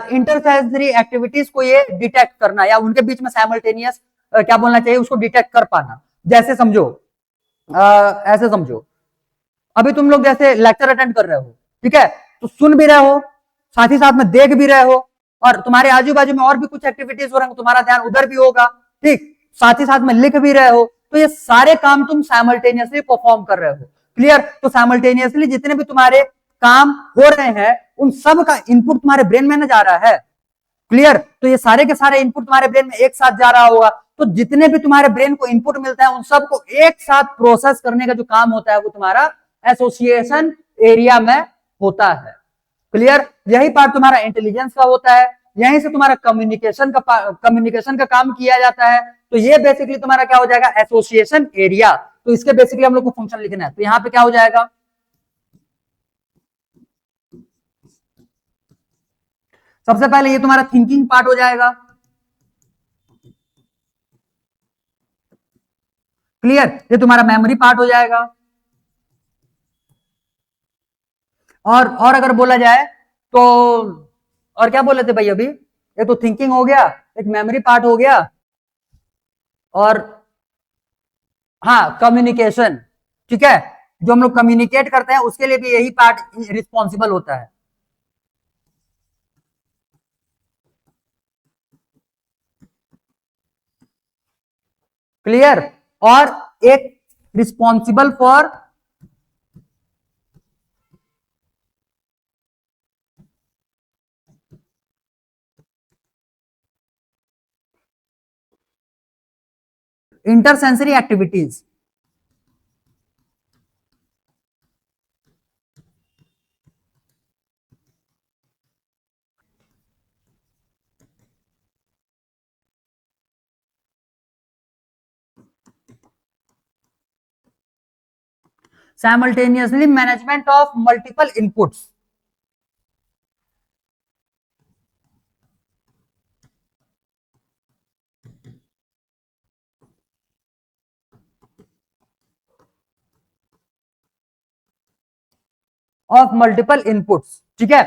Speaker 1: इंटरसेंसरी एक्टिविटीज को ये डिटेक्ट करना, या उनके बीच में साइमल्टेनियस क्या बोलना चाहिए, उसको डिटेक्ट कर पाना। जैसे समझो, ऐसे समझो, अभी तुम लोग जैसे लेक्चर अटेंड कर रहे हो, ठीक है, तो सुन भी रहे हो, साथ ही साथ में देख भी रहे हो, और तुम्हारे आजू बाजू में और भी कुछ एक्टिविटीज हो रहे हैं, तुम्हारा ध्यान उधर भी होगा, ठीक, साथ ही साथ में लिख भी रहे हो, तो ये सारे काम तुम साइमल्टेनियसली परफॉर्म कर रहे हो। क्लियर? तो साइमल्टेनियसली जितने भी तुम्हारे काम हो रहे हैं उन सब का इनपुट तुम्हारे ब्रेन में ना जा रहा है। क्लियर? तो ये सारे के सारे इनपुट तुम्हारे ब्रेन में एक साथ जा रहा होगा, तो जितने भी तुम्हारे ब्रेन को इनपुट मिलता है उन सबको एक साथ प्रोसेस करने का जो काम होता है वो तुम्हारा एसोसिएशन एरिया में होता है। क्लियर? यही पार्ट तुम्हारा इंटेलिजेंस का होता है, यहीं से तुम्हारा कम्युनिकेशन का काम किया जाता है। तो ये बेसिकली तुम्हारा क्या हो जाएगा? Association area. तो इसके बेसिकली हम लोग को फंक्शन लिखना है, तो यहां पे क्या हो जाएगा? सबसे पहले ये तुम्हारा थिंकिंग पार्ट हो जाएगा। क्लियर? ये तुम्हारा मेमोरी पार्ट हो जाएगा। और अगर बोला जाए तो, और क्या बोले थे भाई अभी? ये तो थिंकिंग हो गया, एक मेमोरी पार्ट हो गया, और हाँ कम्युनिकेशन, ठीक है, जो हम लोग कम्युनिकेट करते हैं उसके लिए भी यही पार्ट रिस्पॉन्सिबल होता है। क्लियर? और एक responsible for intersensory activities. Simultaneously management of multiple inputs. Of multiple inputs, ठीक है,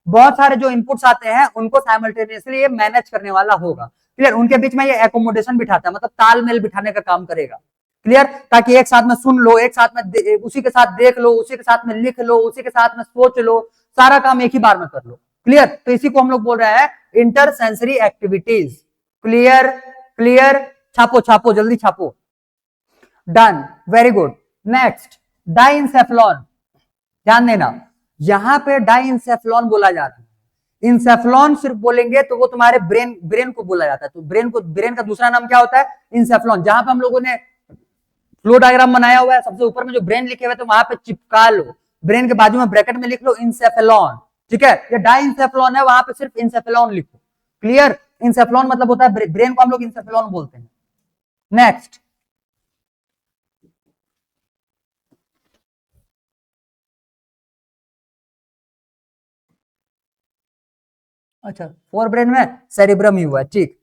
Speaker 1: बहुत सारे जो इनपुट्स आते हैं उनको साइमल्टेनियसली ये मैनेज करने वाला होगा। क्लियर? उनके बीच में ये एकोमोडेशन बिठाता है, मतलब तालमेल बिठाने का काम करेगा। क्लियर? ताकि एक साथ में सुन लो, एक साथ में उसी के साथ देख लो, उसी के साथ में लिख लो, उसी के साथ में सोच लो, सारा काम एक ही बार में कर लो। क्लियर? तो इसी को हम लोग बोल रहे हैं इंटरसेंसरी एक्टिविटीज। क्लियर? क्लियर? छापो छापो, जल्दी छापो। Done, very good. Next, diencephalon. ध्यान देना, यहां पे डाइंसेफ्लॉन बोला जा रहा है। इंसेफ्लॉन सिर्फ बोलेंगे तो वो तुम्हारे ब्रेन ब्रेन को बोला जाता है, तो ब्रेन का दूसरा नाम क्या होता है? इंसेफ्लॉन। जहां पे हम लोगों ने फ्लो डायग्राम बनाया हुआ है, सबसे ऊपर में जो ब्रेन लिखे हुए तो वहां पे चिपका लो, ब्रेन के बाजू में ब्रैकेट में लिख लो इंसेफ्लॉन, ठीक है। ये डाइंसेफ्लॉन है, वहां पे सिर्फ इंसेफ्लॉन लिखो। क्लियर? इंसेफ्लॉन मतलब होता है ब्रेन को हम लोग इंसेफ्लॉन बोलते हैं। नेक्स्ट, अच्छा फोर ब्रेन में सेरिब्रम ही हुआ, ठीक।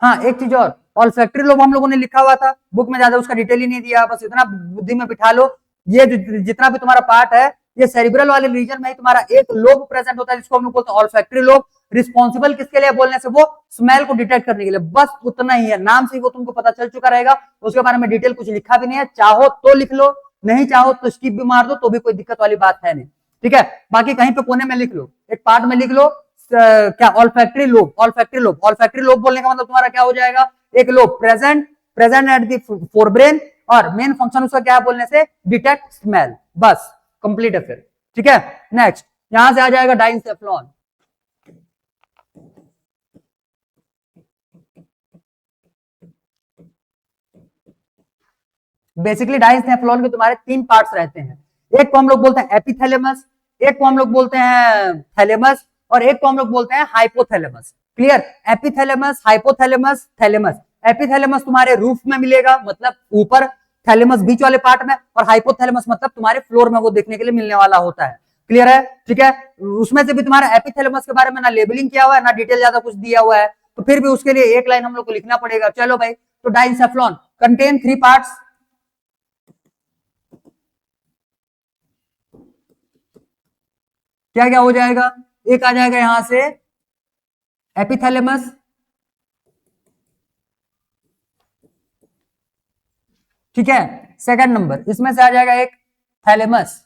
Speaker 1: हाँ एक चीज और, ऑल्फैक्टरी लोब हम लोगों ने लिखा हुआ था बुक में, ज्यादा उसका डिटेल ही नहीं दिया, बस इतना बुद्धि में बिठा लो। ये जितना भी तुम्हारा पार्ट है, ये सेरिब्रल वाले रीजन में ही तुम्हारा एक लोब प्रेजेंट होता है, जिसको हम लोग बोलते हैं ऑल्फैक्टरी लोब। रिस्पॉन्सिबल किसके लिए बोलने से, वो स्मेल को डिटेक्ट करने के लिए, बस उतना ही है, नाम से वो तुमको पता चल चुका रहेगा। उसके बारे में डिटेल कुछ लिखा भी नहीं है, चाहो तो लिख लो, नहीं चाहो तो स्किप भी मार दो, तो भी कोई दिक्कत वाली बात है नहीं। ठीक है, बाकी कहीं पे कोने में लिख लो, एक पार्ट में लिख लो क्या, olfactory lobe. Olfactory lobe, olfactory lobe बोलने का मतलब तुम्हारा क्या हो जाएगा, एक lobe present present at the forebrain, और मेन फंक्शन उसका क्या है बोलने से, डिटेक्ट स्मेल, बस कंप्लीट है फिर। ठीक है, नेक्स्ट यहां से आ जाएगा डाइंसेफ्लॉन। बेसिकली डाइंसेफ्लॉन के तुम्हारे तीन पार्ट्स रहते हैं, एक को हम लोग बोलते हैं एपिथैलेमस, एक को हम लोग बोलते हैं थैलेमस, और एक को हम लोग बोलते हैं hypothalamus. Clear, epithalamus, hypothalamus, thalamus. Epithalamus तुम्हारे रूफ में मिलेगा, मतलब ऊपर, थैलेमस बीच वाले पार्ट में, और हाइपोथैलेमस मतलब तुम्हारे फ्लोर में वो देखने के लिए मिलने वाला होता है। क्लियर है, ठीक है। उसमें से भी तुम्हारा एपिथैलेमस के बारे में ना लेबलिंग किया हुआ है, ना डिटेल ज्यादा कुछ दिया हुआ है, तो फिर भी उसके लिए एक लाइन हम लोग को लिखना पड़ेगा। चलो भाई, तो डाइंसेफ्लॉन कंटेन थ्री पार्ट्स, क्या क्या हो जाएगा, एक आ जाएगा यहां से एपिथैलेमस, ठीक है। सेकंड नंबर इसमें से आ जाएगा एक थैलेमस,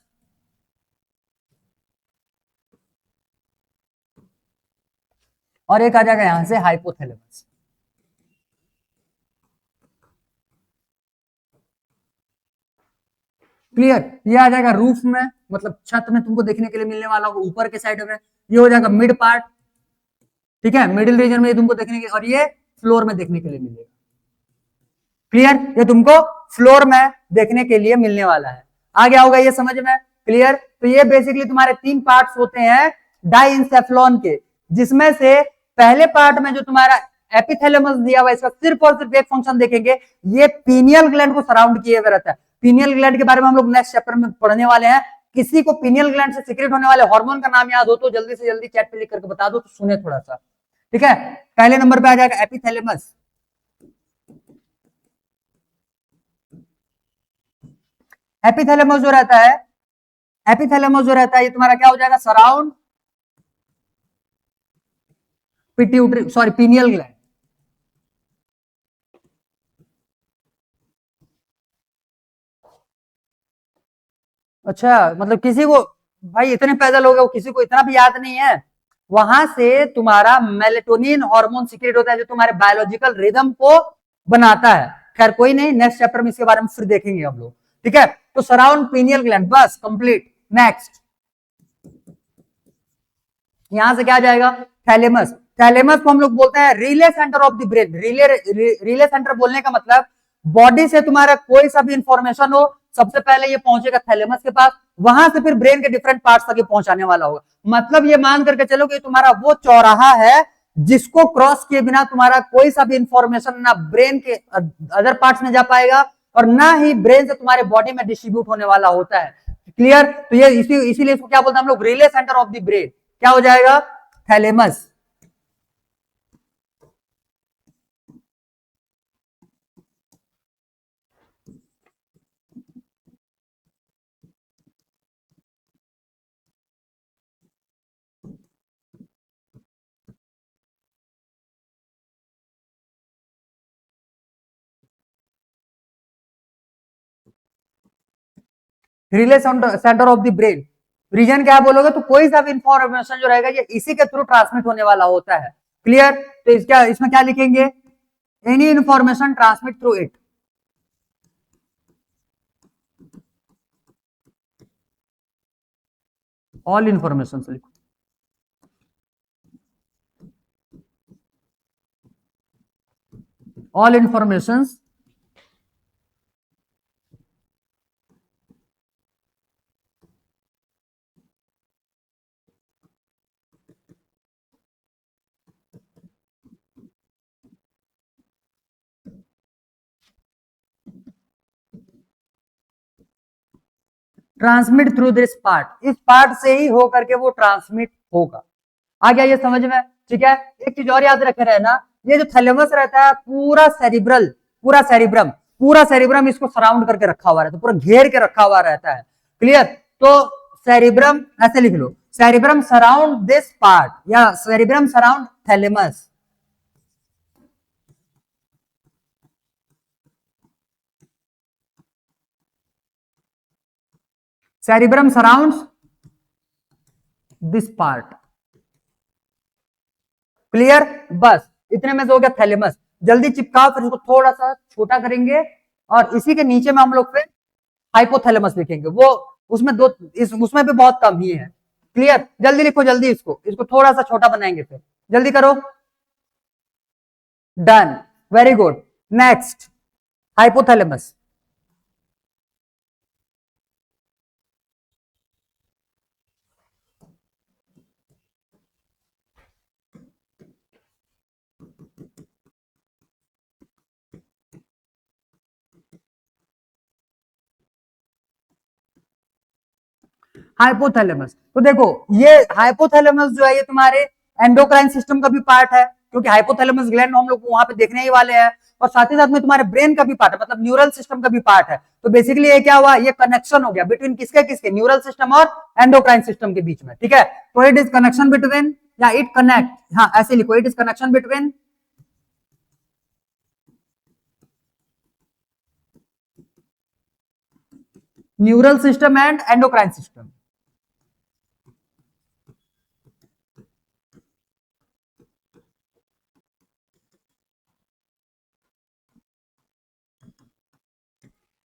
Speaker 1: और एक आ जाएगा यहां से हाइपोथैलेमस। क्लियर, ये आ जाएगा रूफ में, मतलब छत में तुमको देखने के लिए मिलने वाला होगा, ऊपर के साइड में। ये हो जाएगा मिड पार्ट, ठीक है, मिडिल रीजन में ये तुमको देखने के, और ये फ्लोर में देखने के लिए मिलेगा। क्लियर, ये तुमको फ्लोर में देखने के लिए मिलने वाला है। आ गया होगा ये समझ में, क्लियर। तो ये बेसिकली तुम्हारे तीन पार्ट्स होते हैं डाइंसेफ्लॉन के, जिसमें से पहले पार्ट में जो तुम्हारा एपिथैलेमस दिया हुआ है, इसका सिर्फ और सिर्फ एक फंक्शन देखेंगे, ये पीनियल ग्लैंड को सराउंड किए हुए रहता है। पीनियल ग्लैंड के बारे में हम लोग नेक्स्ट चैप्टर में पढ़ने वाले हैं। किसी को पीनियल ग्लैंड से सीक्रेट होने वाले हार्मोन का नाम याद हो तो जल्दी से जल्दी चैट पे लिख करके बता दो, तो सुने थोड़ा सा। ठीक है, पहले नंबर पे आ जाएगा एपिथैलेमस। एपिथैलेमस जो रहता है, एपिथैलेमस जो रहता है, ये तुम्हारा क्या हो जाएगा, surround pituitary, sorry pineal gland. अच्छा, मतलब किसी को, भाई इतने पैदल हो गए, किसी को इतना भी याद नहीं है। वहां से तुम्हारा मेलेटोनिन हार्मोन सीक्रेट होता है, जो तुम्हारे बायोलॉजिकल रिदम को बनाता है। खैर कोई नहीं, नेक्स्ट चैप्टर में इसके बारे में फिर देखेंगे हम लोग। ठीक है, तो सराउंड पीनियल ग्लैंड, बस कंप्लीट। नेक्स्ट यहां से क्या आ जाएगा, थैलेमस। थैलेमस को हम लोग बोलते हैं relay centre of the brain. Relay centre बोलने का मतलब, बॉडी से तुम्हारा कोई सा भी इंफॉर्मेशन हो, सबसे पहले ये पहुंचेगा थैलेमस के पास, वहां से फिर ब्रेन के डिफरेंट पार्ट्स तक ये पहुंचाने वाला होगा। मतलब ये मान करके चलो कि तुम्हारा वो चौराहा है जिसको क्रॉस किए बिना तुम्हारा कोई सा भी इंफॉर्मेशन ना ब्रेन के अदर पार्ट्स में जा पाएगा, और ना ही ब्रेन से तुम्हारे बॉडी में डिस्ट्रीब्यूट होने वाला होता है। क्लियर, तो ये इसीलिए इसको क्या बोलते हैं हम लोग, relay centre of the brain. क्या हो जाएगा, thalamus. Relay centre of the brain, region क्या बोलोगे, तो कोई सा भी इंफॉर्मेशन जो रहेगा ये इसी के थ्रू ट्रांसमिट होने वाला होता है। क्लियर, तो इसमें क्या लिखेंगे, any information transmit through it. All information लिखो, all information transmit through this part, इस पार्ट से ही होकर के वो ट्रांसमिट होगा। आ गया ये समझ में, ठीक है। एक चीज और याद रखे रहना, ये जो थैलेमस रहता है पूरा सेरिब्रल, पूरा सेरिब्रम इसको सराउंड करके रखा हुआ रहता है, पूरा घेर के रखा हुआ रहता है। क्लियर? तो सेरिब्रम ऐसे लिख लो, सेरिब्रम सराउंड दिस पार्ट या cerebrum surround thalamus. Cerebrum surrounds this part. Clear? बस इतने में से हो गया थैलेमस। जल्दी चिपकाओ, फिर इसको थोड़ा सा छोटा करेंगे और इसी के नीचे में हम लोग फिर हाइपोथैलेमस लिखेंगे। वो उसमें उसमें भी बहुत कम ही है। क्लियर? जल्दी लिखो, जल्दी इसको थोड़ा सा छोटा बनाएंगे, फिर जल्दी करो। Done, very good. Next hypothalamus. Hypothalamus, तो देखो ये हाइपोथैलेमस जो है ये तुम्हारे एंडोक्राइन सिस्टम का भी पार्ट है, क्योंकि हाइपोथैलेमस ग्लैंड हम लोग वहां पे देखने ही वाले हैं, और साथ ही साथ में तुम्हारे ब्रेन का भी पार्ट है, मतलब न्यूरल सिस्टम का भी पार्ट है। तो बेसिकली ये क्या हुआ, ये कनेक्शन हो गया बिटवीन किसके किसके, न्यूरल सिस्टम और एंडोक्राइन सिस्टम के बीच में। ठीक है, तो इट इज कनेक्शन बिटवीन, या इट कनेक्ट, हाँ ऐसे लिखो, it is connection between neural system and endocrine system.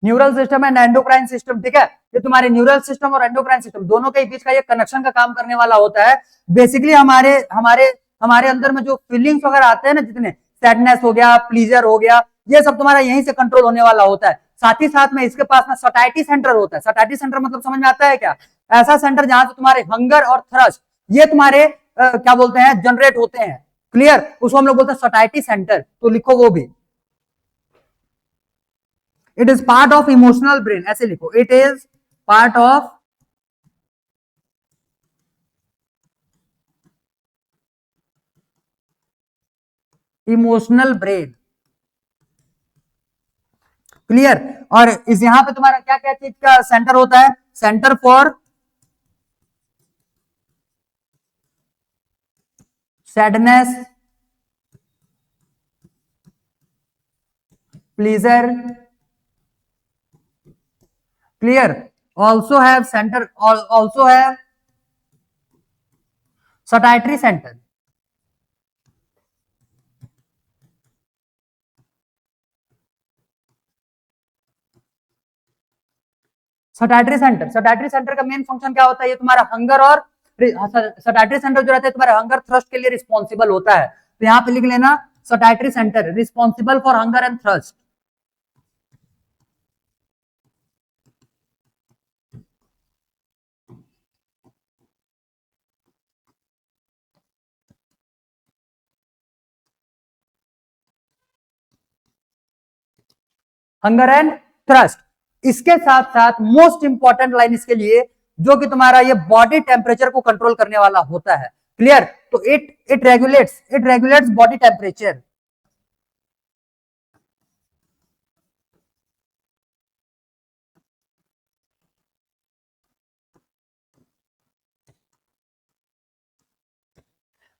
Speaker 1: Neural system and endocrine system. ठीक है, ये तुम्हारे न्यूरल सिस्टम और एंडोक्राइन सिस्टम दोनों के बीच का ये कनेक्शन का काम करने वाला होता है। बेसिकली हमारे हमारे हमारे अंदर में जो फीलिंग्स वगैरह आते हैं ना, जितने सैडनेस हो गया, प्लीजर हो गया, ये सब तुम्हारा यहीं से कंट्रोल होने वाला होता है। साथ ही साथ में इसके पास में सटाइटी सेंटर होता है। सटाइटी सेंटर मतलब समझ में आता है क्या? ऐसा सेंटर जहां से तुम्हारे हंगर और थ्रस्ट ये तुम्हारे क्या बोलते हैं, जनरेट होते हैं। क्लियर? उसको हम लोग बोलते हैं सटाइटी सेंटर, तो लिखो वो भी। It is part of emotional brain, ऐसे लिखो, it is part of emotional brain. Clear? और इस यहां पे तुम्हारा क्या क्या चीज का सेंटर होता है, centre for sadness, pleasure. Clear? Also have centre, also have satiety centre. Satiety centre का मेन फंक्शन क्या होता है, ये तुम्हारा हंगर और सटाइटरी सेंटर जो रहता है तुम्हारे हंगर थ्रस्ट के लिए रिस्पॉन्सिबल होता है। तो यहां पे लिख लेना, satiety centre responsible for hunger and thirst. Hunger and thirst. इसके साथ साथ मोस्ट इंपॉर्टेंट लाइन इसके लिए, जो कि तुम्हारा ये बॉडी टेम्परेचर को कंट्रोल करने वाला होता है। क्लियर? तो इट रेगुलेट्स बॉडी टेम्परेचर।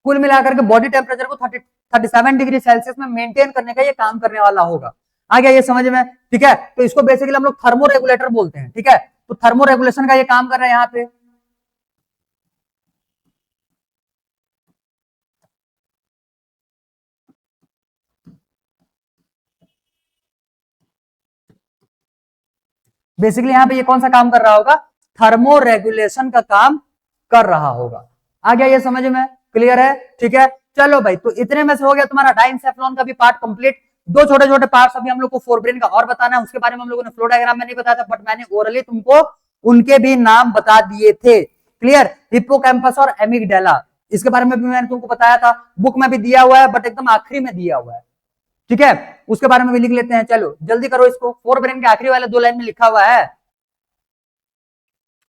Speaker 1: कुल मिलाकर के बॉडी टेम्परेचर को 37 डिग्री सेल्सियस में मेंटेन करने का ये काम करने वाला होगा। आ गया ये समझ में? ठीक है, तो इसको बेसिकली हम लोग थर्मो रेगुलेटर बोलते हैं। ठीक है, तो थर्मो रेगुलेशन का ये काम कर रहे हैं यहाँ पे। बेसिकली यहाँ पे ये कौन सा काम कर रहा होगा, थर्मो रेगुलेशन का काम कर रहा होगा। आ गया ये समझ में? क्लियर है? ठीक है, चलो भाई, तो इतने में से हो गया तुम्हारा डाइनसेफ्लॉन का भी पार्ट कंप्लीट। दो छोटे छोटे पार्ट्स अभी हम लोग को फोरब्रेन का और बताना है, उसके बारे में हम लोगों ने फ्लो डायग्राम में नहीं बताया था, बट मैंने ओरली तुमको उनके भी नाम बता दिए थे। क्लियर? हिप्पोकैम्पस और एमिगडाला, इसके बारे में भी मैंने तुमको बताया था, बुक में भी दिया हुआ है, बट एकदम आखिरी में दिया हुआ है। ठीक है, उसके बारे में भी लिख लेते हैं। चलो जल्दी करो इसको, फोर ब्रेन के आखिरी वाले दो लाइन में लिखा हुआ है।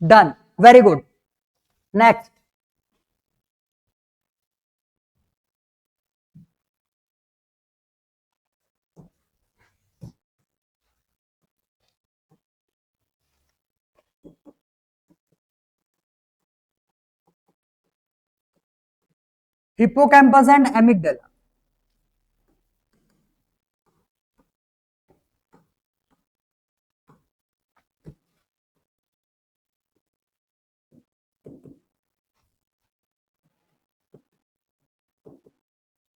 Speaker 1: Done, very good. Next hippocampus and amygdala.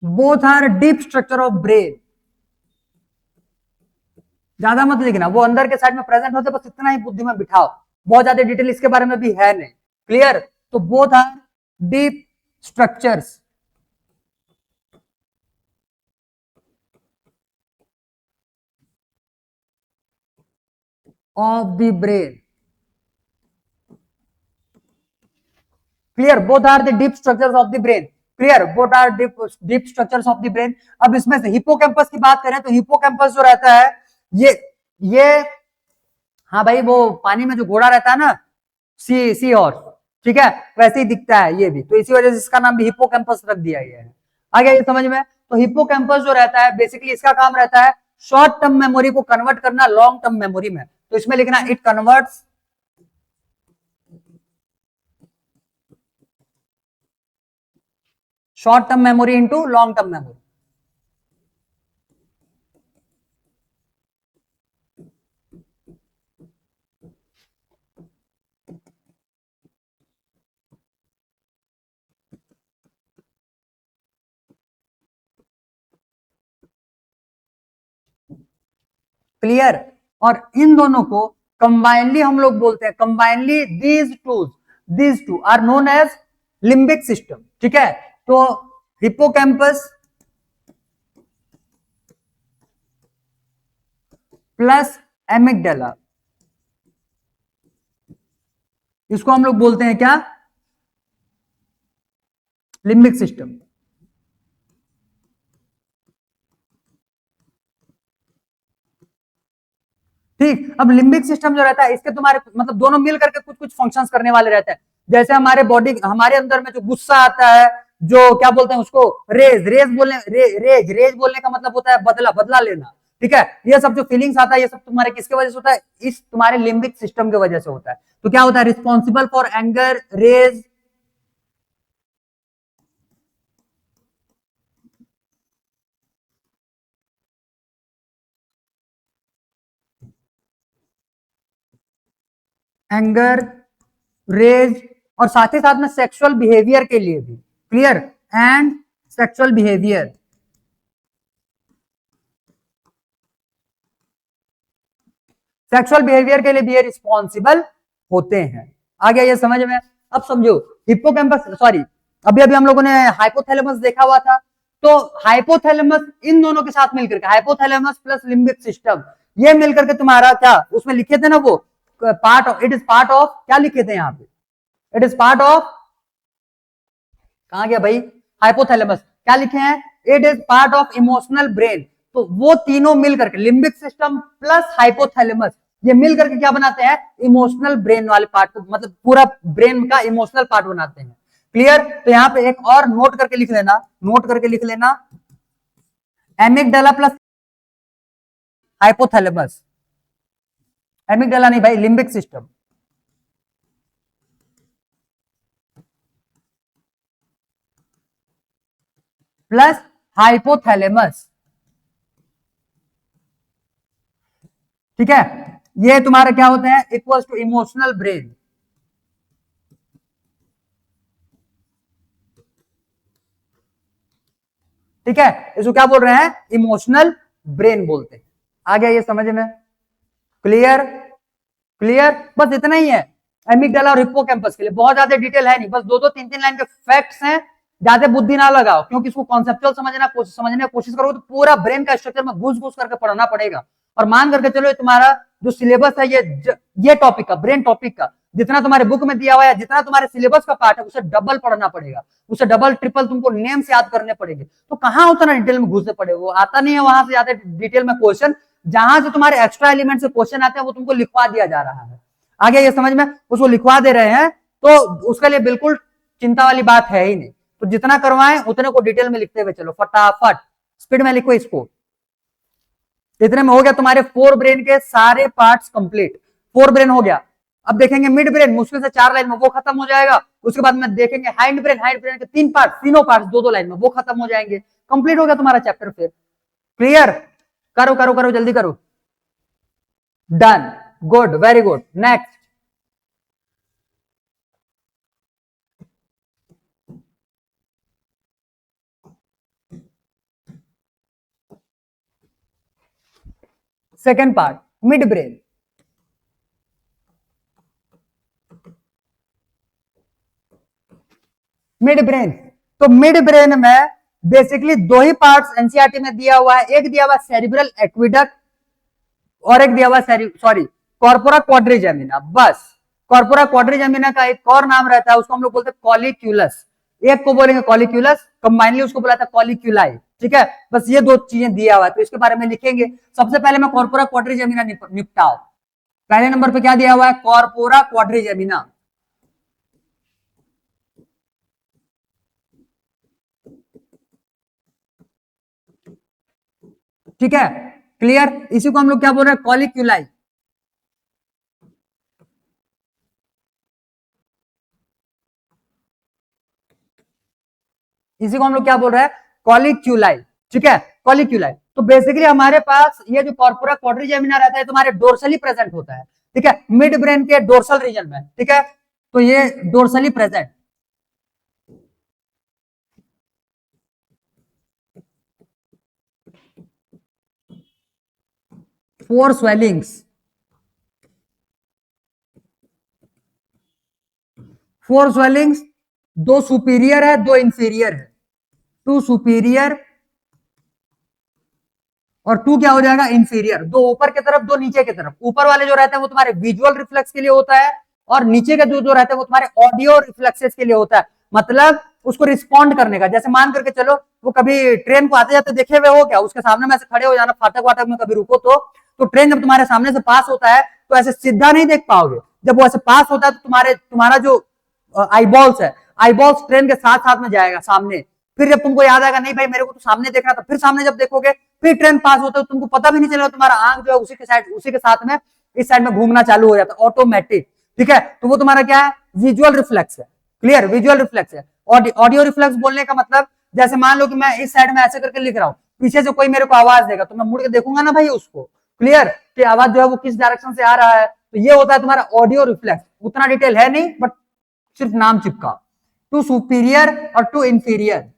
Speaker 1: Both are deep structure of brain. ज्यादा मत लिखना, वो अंदर के साइड में प्रेजेंट होते, बस इतना ही बुद्धि में बिठाओ, बहुत ज्यादा डिटेल इसके बारे में भी है नहीं। क्लियर? तो both are deep structures of the brain. Clear? Both are the deep structures of the brain. Clear? Both are deep structures of the brain. अब इसमें से हिप्पोकैम्पस की बात करें तो हिप्पोकैम्पस जो रहता है ये हाँ भाई, वो पानी में जो घोड़ा रहता है ना, सी हॉर्स, ठीक है, वैसे ही दिखता है ये भी, तो इसी वजह से इसका नाम भी हिप्पोकैम्पस रख दिया गया है। आ गया ये समझ में? तो हिप्पोकैम्पस जो रहता है बेसिकली इसका काम रहता है शॉर्ट टर्म मेमोरी को कन्वर्ट करना लॉन्ग टर्म मेमोरी में। तो इसमें लिखना it converts short term memory into long term memory. Clear? और इन दोनों को कंबाइनली हम लोग बोलते हैं, combinedly these two are known as limbic system. ठीक है? तो हिप्पोकैम्पस प्लस एमिगडाला, इसको हम लोग बोलते हैं क्या? Limbic system. ठीक, अब लिम्बिक सिस्टम जो रहता है इसके तुम्हारे मतलब दोनों मिल करके कुछ कुछ फंक्शंस करने वाले रहते हैं। जैसे हमारे बॉडी, हमारे अंदर में जो गुस्सा आता है, जो क्या बोलते हैं उसको, रेज बोलने का मतलब होता है बदला लेना। ठीक है? ये सब जो फीलिंग्स आता है ये सब तुम्हारे किसके वजह से होता है? इस तुम्हारे लिम्बिक सिस्टम की वजह से होता है। तो क्या होता है? Responsible for anger, rage, anger, rage, और साथ ही साथ में सेक्सुअल बिहेवियर के लिए भी। Clear? And sexual behaviour, sexual behaviour के लिए भी ये रिस्पॉन्सिबल होते हैं। आ गया ये समझ में? अब समझो, हिप्पोकैम्पस, सॉरी, अभी अभी हम लोगों ने हाइपोथैलेमस देखा हुआ था, तो हाइपोथैलेमस इन दोनों के साथ मिलकर के, हाइपोथैलेमस प्लस लिम्बिक सिस्टम, ये मिलकर के तुम्हारा क्या उसमें लिखे थे ना, वो part of, it is part of, क्या लिखे थे यहाँ पे? इट इज पार्ट ऑफ, कहां गया भाई? हाइपोथैलेमस, क्या लिखे हैं? It is part of emotional brain. तो वो तीनों मिलकर के, लिम्बिक सिस्टम प्लस हाइपोथैलेमस, ये मिलकर के क्या बनाते हैं? इमोशनल ब्रेन वाले पार्ट को, मतलब पूरा ब्रेन का इमोशनल पार्ट बनाते हैं। क्लियर? तो यहां पे एक और नोट करके लिख लेना, नोट करके लिख लेना, एमिगडाला प्लस हाइपोथैलेमस, एमिगडाला नहीं भाई, लिम्बिक सिस्टम प्लस हाइपोथैलेमस। ठीक है? ये तुम्हारा क्या होता है? Equals to emotional brain. ठीक है? इसको क्या बोल रहे हैं? इमोशनल ब्रेन बोलते हैं। आ गया ये समझ में? क्लियर? क्लियर? बस इतना ही है एमिगडाला और हिप्पोकैम्पस के लिए, बहुत ज्यादा डिटेल है नहीं, बस दो दो तीन तीन लाइन के फैक्ट्स हैं, ज्यादा बुद्धि ना लगाओ, क्योंकि इसको कॉन्सेप्चुअल समझने की कोशिश करोगे तो पूरा ब्रेन का स्ट्रक्चर में घुस घुस करके पढ़ना पड़ेगा। और मान करके चलो तुम्हारा जो सिलेबस है ये टॉपिक का, ब्रेन टॉपिक का, जितना तुम्हारे बुक में दिया हुआ है, जितना तुम्हारे सिलेबस का पार्ट है, उसे डबल पढ़ना पड़ेगा, उसे डबल ट्रिपल तुमको नेम्स याद करने पड़ेंगे। तो कहां उतना डिटेल में घुसने पड़े, वो आता नहीं है वहां से ज्यादा डिटेल में क्वेश्चन, जहां से तुम्हारे एक्स्ट्रा एलिमेंट से क्वेश्चन आते हैं वो तुमको लिखवा दिया जा रहा है। आगे ये समझ में? उसको लिखवा दे रहे हैं तो उसके लिए बिल्कुल चिंता वाली बात है ही नहीं। तो जितना करवाएं उतने को डिटेल में लिखते हुए चलो, फटाफट स्पीड में लिखो इसको। इतने में हो गया तुम्हारे फोर ब्रेन के सारे पार्ट्स कंप्लीट। फोर ब्रेन हो गया, अब देखेंगे मिड ब्रेन, मुश्किल से 4 लाइन में वो खत्म हो जाएगा। उसके बाद में देखेंगे हाइंड ब्रेन के 3 पार्ट, तीनों पार्ट 2-2 लाइन में वो खत्म हो जाएंगे। कंप्लीट हो गया तुम्हारा चैप्टर फिर। क्लियर? करो करो करो, जल्दी करो। Done, good, very good. Next, second part, mid brain. Mid brain, तो मिड ब्रेन में बेसिकली 2 ही पार्ट्स एनसीईआरटी में दिया हुआ है। एक दिया हुआ सेरिब्रल एक्विडक्ट और एक दिया हुआ सॉरी कॉर्पोरा क्वाड्रिजेमिना। बस कॉर्पोरा क्वाड्रिजेमिना का एक और नाम रहता है, उसको हम लोग बोलते हैं कॉलिक्यूलस। एक को बोलेंगे कॉलिक्यूलस, कंबाइनली उसको बोला था कॉलिक्यूलाई। ठीक है, बस ये 2 चीजें दिया हुआ है, तो इसके बारे में लिखेंगे। सबसे पहले मैं कॉर्पोरा क्वाड्रिजेमिना निपटाओ। पहले नंबर पे क्या दिया हुआ है? Corpora quadrigemina. ठीक है, क्लियर? इसी को हम लोग क्या बोल रहे हैं? कॉलिक्यूलाई। इसी को हम लोग क्या बोल रहे हैं? कॉलिक्यूलाई। ठीक है, कॉलिक्यूलाई। तो बेसिकली हमारे पास ये जो कॉर्पोरा क्वाड्रिजेमिना रहता है तुम्हारे डोर्सली प्रेजेंट होता है। ठीक है, मिड ब्रेन के डोर्सल रीजन में। ठीक है, तो ये dorsally present. Four swellings, 4 swellings, 2 superior है 2 इंफीरियर है। 2 सुपीरियर और 2 क्या हो जाएगा? इंफीरियर। 2 ऊपर की तरफ 2 नीचे की तरफ। ऊपर वाले जो रहते हैं वो तुम्हारे विजुअल रिफ्लेक्स के लिए होता है, और नीचे के जो रहते हैं वो तुम्हारे ऑडियो रिफ्लेक्सेस के लिए होता है। मतलब उसको रिस्पॉन्ड करने का। जैसे मान करके चलो, वो कभी ट्रेन को आते जाते देखे हुए हो क्या? उसके सामने में ऐसे खड़े हो जाना, फाटक वाटक में कभी रुको तो ट्रेन जब तुम्हारे सामने से पास होता है तो ऐसे सीधा नहीं देख पाओगे। जब वो ऐसे पास होता है तो तुम्हारा जो आईबॉल्स है, आईबॉल्स ट्रेन के साथ साथ में जाएगा सामने। फिर जब तुमको याद आएगा नहीं भाई मेरे को तो सामने देखना था, फिर सामने जब देखोगे फिर ट्रेन पास होता है, तुमको पता भी नहीं चलेगा, तुम्हारा आंख जो है उसी के साथ में इस साइड में घूमना चालू हो जाता है, ऑटोमेटिक। ठीक है, तो वो तुम्हारा क्या है? विजुअल रिफ्लेक्स है। क्लियर? विजुअल रिफ्लेक्स है। ऑडियो रिफ्लेक्स बोलने का मतलब, जैसे मान लो कि मैं इस साइड में ऐसे करके लिख रहा हूँ, पीछे से कोई मेरे को आवाज देगा तो मैं मुड़ के देखूंगा ना भाई उसको। क्लियर? कि आवाज जो है वो किस डायरेक्शन से आ रहा है। तो ये होता है तुम्हारा ऑडियो रिफ्लेक्स। उतना डिटेल है नहीं, बट सिर्फ नाम चिपका। 2 सुपीरियर और 2 इंफीरियर।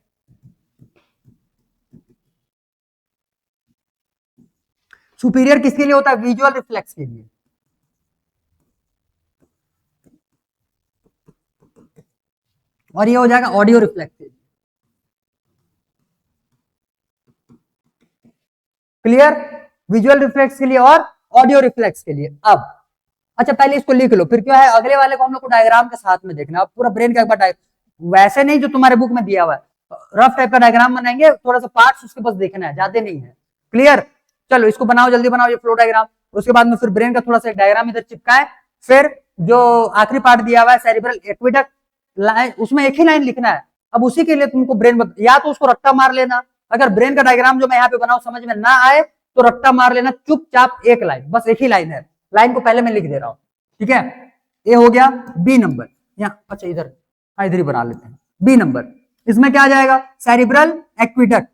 Speaker 1: सुपीरियर किसके लिए होता है? विजुअल रिफ्लेक्स के लिए। और ये हो जाएगा ऑडियो रिफ्लेक्स के लिए। क्लियर? विजुअल रिफ्लेक्स के लिए और ऑडियो रिफ्लेक्स के लिए। अब अच्छा, पहले इसको लिख लो, फिर क्या है अगले वाले को हम लोग को डायग्राम के साथ में देखना। पूरा ब्रेन का एक बार वैसे नहीं जो तुम्हारे बुक में दिया हुआ है, रफ टाइप का डायग्राम बनाएंगे, थोड़ा सा पार्ट्स उसके पास देखना है, ज्यादा नहीं है। क्लियर? चलो इसको बनाओ, जल्दी बनाओ ये फ्लो डायग्राम। उसके बाद में फिर ब्रेन का थोड़ा सा डायग्राम इधर चिपकाए। फिर जो आखिरी पार्ट दिया हुआ है सेरिब्रल एक्विडक्ट, लाइन उसमें एक ही लाइन लिखना है। अब उसी के लिए तुमको ब्रेन या तो उसको रट्टा मार लेना, अगर ब्रेन का डायग्राम जो मैं यहाँ पे बनाऊ समझ में ना आए तो रट्टा मार लेना, चुपचाप एक लाइन, बस एक ही लाइन है। लाइन को पहले मैं लिख दे रहा हूं। ठीक है, ये हो गया बी नंबर। यहाँ अच्छा इधर, हाँ इधर ही बना लेते हैं। बी नंबर, इसमें क्या आ जाएगा? Cerebral aqueduct.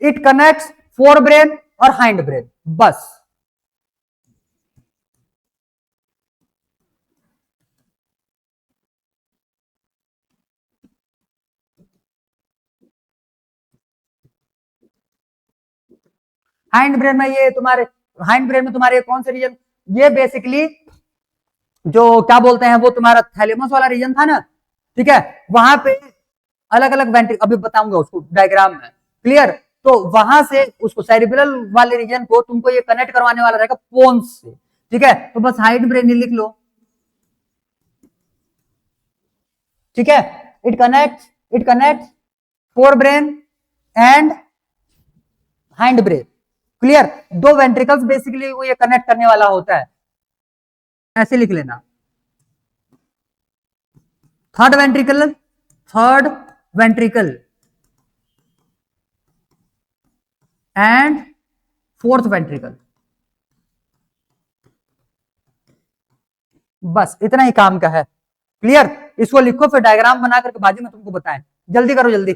Speaker 1: It connects fore brain और हाइंड ब्रेन, बस। हाइंड ब्रेन में तुम्हारे कौन से रीजन? ये बेसिकली जो क्या बोलते हैं वो तुम्हारा थैलेमस वाला रीजन था ना। ठीक है, वहां पे अलग अलग वेंट्रिकल, अभी बताऊंगा उसको डायग्राम में। क्लियर? तो वहां से उसको सेरिब्रल वाले रीजन को तुमको ये कनेक्ट करवाने वाला रहेगा पोन्स से। ठीक है, तो बस हाइंड ब्रेन ही लिख लो। ठीक है, it connect fore brain and hind brain. Clear? दो वेंट्रिकल्स बेसिकली वो ये कनेक्ट करने वाला होता है। ऐसे लिख लेना, third ventricle, third ventricle. And fourth ventricle. बस इतना ही काम का है। क्लियर? इसको लिखो, फिर डायग्राम बना करके बाजू में तुमको बताएं। जल्दी करो, जल्दी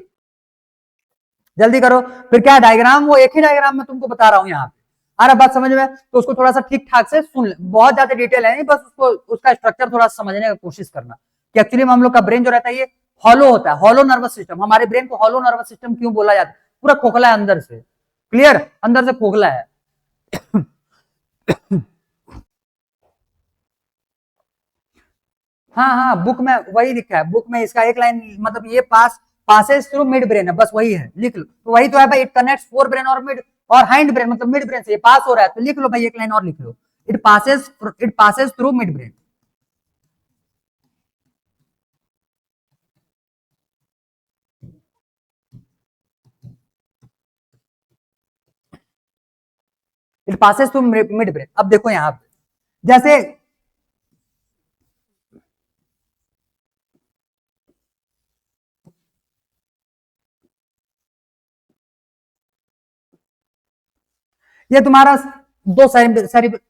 Speaker 1: जल्दी करो। फिर क्या डायग्राम, वो एक ही डायग्राम में तुमको बता रहा हूं यहाँ पे। आ रहा बात समझ में? तो उसको थोड़ा सा ठीक ठाक से सुन ले, बहुत ज्यादा डिटेल है नहीं, बस उसको उसका स्ट्रक्चर थोड़ा समझने की कोशिश करना कि एक्चुअली में हम लोग का ब्रेन जो रहता है ये हॉलो होता है, हॉलो नर्वस सिस्टम। हमारे ब्रेन को हॉलो नर्वस सिस्टम क्यों बोला जाता है? पूरा खोखला है अंदर से। क्लियर? अंदर से खोखला है। हाँ हाँ, बुक में वही लिखा है। बुक में इसका एक लाइन, मतलब ये पासेस थ्रू मिड ब्रेन है, बस वही है, लिख लो। तो वही तो है भाई, इट कनेक्ट्स फोर ब्रेन और मिड और हाइंड ब्रेन, मतलब मिड ब्रेन से ये पास हो रहा है, तो लिख लो भाई, एक लाइन और लिख लो, it passes through mid brain. It passes through mid brain. अब देखो यहां पे, जैसे ये तुम्हारा दो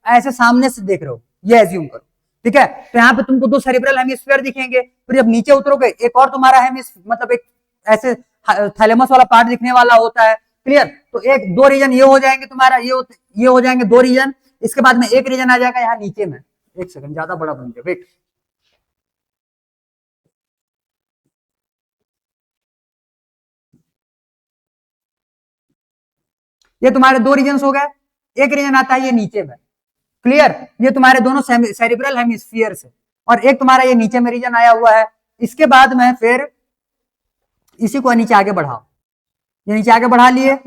Speaker 1: ऐसे सामने से देख रहे हो, ये एज्यूम करो, ठीक है? तो यहाँ पे तुमको दो सेरिब्रल हेमिस्फीयर दिखेंगे। फिर जब नीचे उतरोगे, एक और तुम्हारा मतलब एक ऐसे थैलेमस वाला पार्ट दिखने वाला होता है। क्लियर? तो एक दो रीजन ये हो जाएंगे तुम्हारा, ये हो जाएंगे दो रीजन। इसके बाद में एक रीजन आ जाएगा यहाँ नीचे में। एक सेकंड, ज्यादा बड़ा बन गया, वेट। ये तुम्हारे दो रीजन हो गए। एक रीजन आता है ये नीचे में। क्लियर? ये तुम्हारे दोनों सेरिब्रल हेमिस्फीयर है, और एक तुम्हारा ये नीचे में रीजन आया हुआ है। इसके बाद में फिर इसी को नीचे आगे बढ़ाओ, ये नीचे आगे बढ़ा लिए।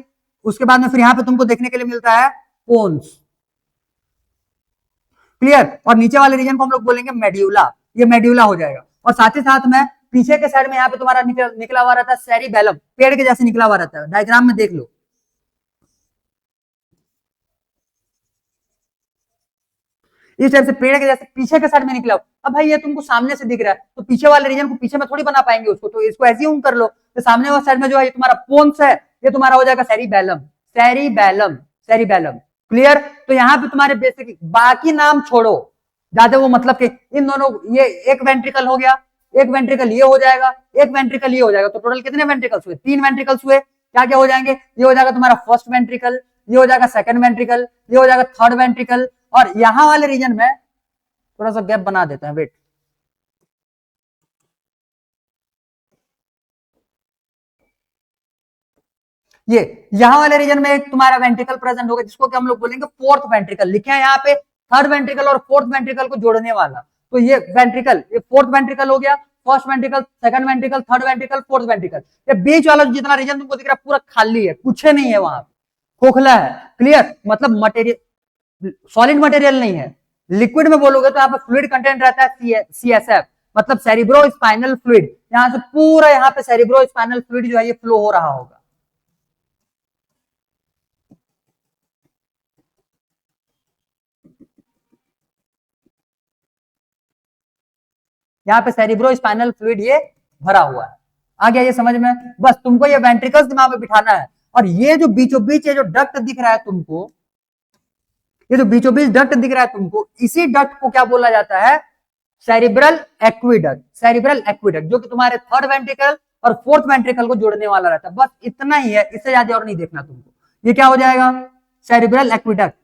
Speaker 1: उसके बाद में फिर यहां पे तुमको देखने के लिए मिलता है पोन्स। क्लियर? और नीचे वाले रीजन को हम लोग बोलेंगे मेड्यूला, ये मेड्यूला हो जाएगा। और साथ ही साथ में पीछे के साइड में यहाँ पे तुम्हारा निकला हुआ रहता है सेरिबेलम, पेड़ के जैसे निकला हुआ रहता है, डायग्राम में देख लो। इस टाइप से पेड़ के जैसे पीछे के साइड में निकला। अब भाई ये तुमको सामने से दिख रहा है, तो पीछे वाले रीजन को पीछे में थोड़ी बना पाएंगे उसको, तो इसको एज्यूम कर लो। तो सामने वाले साइड में जो है ये तुम्हारा पोन्स है, ये तुम्हारा हो जाएगा सेरिबेलम, सेरिबेलम, सेरिबेलम। क्लियर? तो यहाँ पे तुम्हारे बेसिक बाकी नाम छोड़ो, ज्यादा वो मतलब कि इन दोनों, ये एक वेंट्रिकल हो गया, एक वेंट्रिकल ये हो जाएगा, एक वेंट्रिकल ये हो जाएगा, तो टोटल कितने वेंट्रिकल्स हुए? तीन वेंट्रिकल्स हुए। क्या क्या हो जाएंगे? ये हो जाएगा तुम्हारा फर्स्ट वेंट्रिकल, ये हो जाएगा सेकंड वेंट्रिकल, ये हो जाएगा थर्ड वेंट्रिकल। और यहां वाले रीजन में थोड़ा सा गैप बना देते हैं, वेट। ये यहां वाले रीजन में एक तुम्हारा वेंट्रिकल प्रेजेंट होगा, जिसको कि हम लोग बोलेंगे फोर्थ वेंट्रिकल। लिखे हैं यहाँ पे थर्ड वेंट्रिकल और फोर्थ वेंट्रिकल को जोड़ने वाला। तो ये वेंट्रिकल, ये फोर्थ वेंट्रिकल हो गया, first ventricle, second ventricle, third ventricle, fourth ventricle. ये बीच वाला जितना रीजन तुमको दिख रहा है पूरा खाली है, कुछ नहीं है वहां, खोखला है। क्लियर? मतलब मटेरियल, सॉलिड मटेरियल नहीं है। लिक्विड में बोलोगे तो यहाँ पे फ्लूइड कंटेंट रहता है, CSF, मतलब सेरिब्रो स्पाइनल फ्लूइड। यहाँ से पूरा यहाँ पे सेरिब्रो स्पाइनल फ्लूइड जो है ये फ्लो हो रहा होगा। यहाँ पे सेरिब्रो स्पाइनल फ्लूइड ये भरा हुआ है। आ गया ये समझ में? बस तुमको ये वेंट्रिकल्स दिमाग में बिठाना है। और ये जो बीचों बीच ये जो डक्ट दिख रहा है तुमको, ये जो बीचों बीच डक्ट दिख रहा है तुमको, इसी डक्ट को क्या बोला जाता है? सेरिब्रल एक्विडक्ट, सेरिब्रल एक्विडक्ट, जो कि तुम्हारे थर्ड वेंट्रिकल और फोर्थ वेंट्रिकल को जोड़ने वाला रहता है। बस इतना ही है, इससे ज्यादा और नहीं देखना तुमको। ये क्या हो जाएगा? Cerebral aqueduct.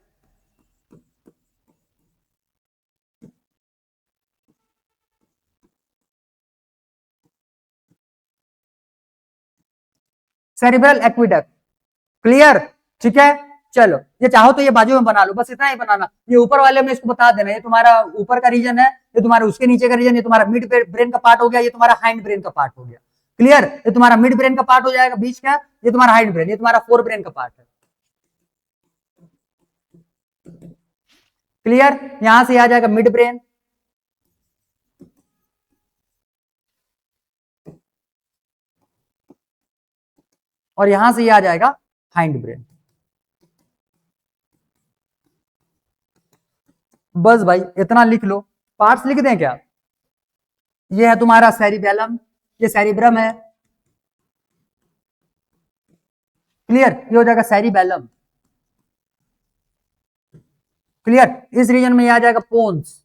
Speaker 1: Cerebral aqueduct. Clear? ठीक है, चलो ये चाहो तो ये बाजू में बना लो, बस इतना ही बनाना। ये ऊपर वाले में इसको बता देना, ये तुम्हारा ऊपर का रीजन है, ये तुम्हारे उसके नीचे का रीजन, ये तुम्हारा मिड ब्रेन का पार्ट हो गया, ये तुम्हारा हाइंड ब्रेन का पार्ट हो गया। क्लियर? ये तुम्हारा मिड ब्रेन का पार्ट हो जाएगा बीच का, ये तुम्हारा हाइंड ब्रेन, ये तुम्हारा फोर ब्रेन का पार्ट है। क्लियर? यहां से आ जाएगा मिड ब्रेन, और यहां से ये आ जाएगा हाइंड ब्रेन। बस भाई इतना लिख लो। पार्ट्स लिख दें क्या? ये है तुम्हारा सेरिबेलम, ये सेरिब्रम है। क्लियर, ये हो जाएगा सेरिबेलम। क्लियर, इस रीजन में ये आ जाएगा पोन्स।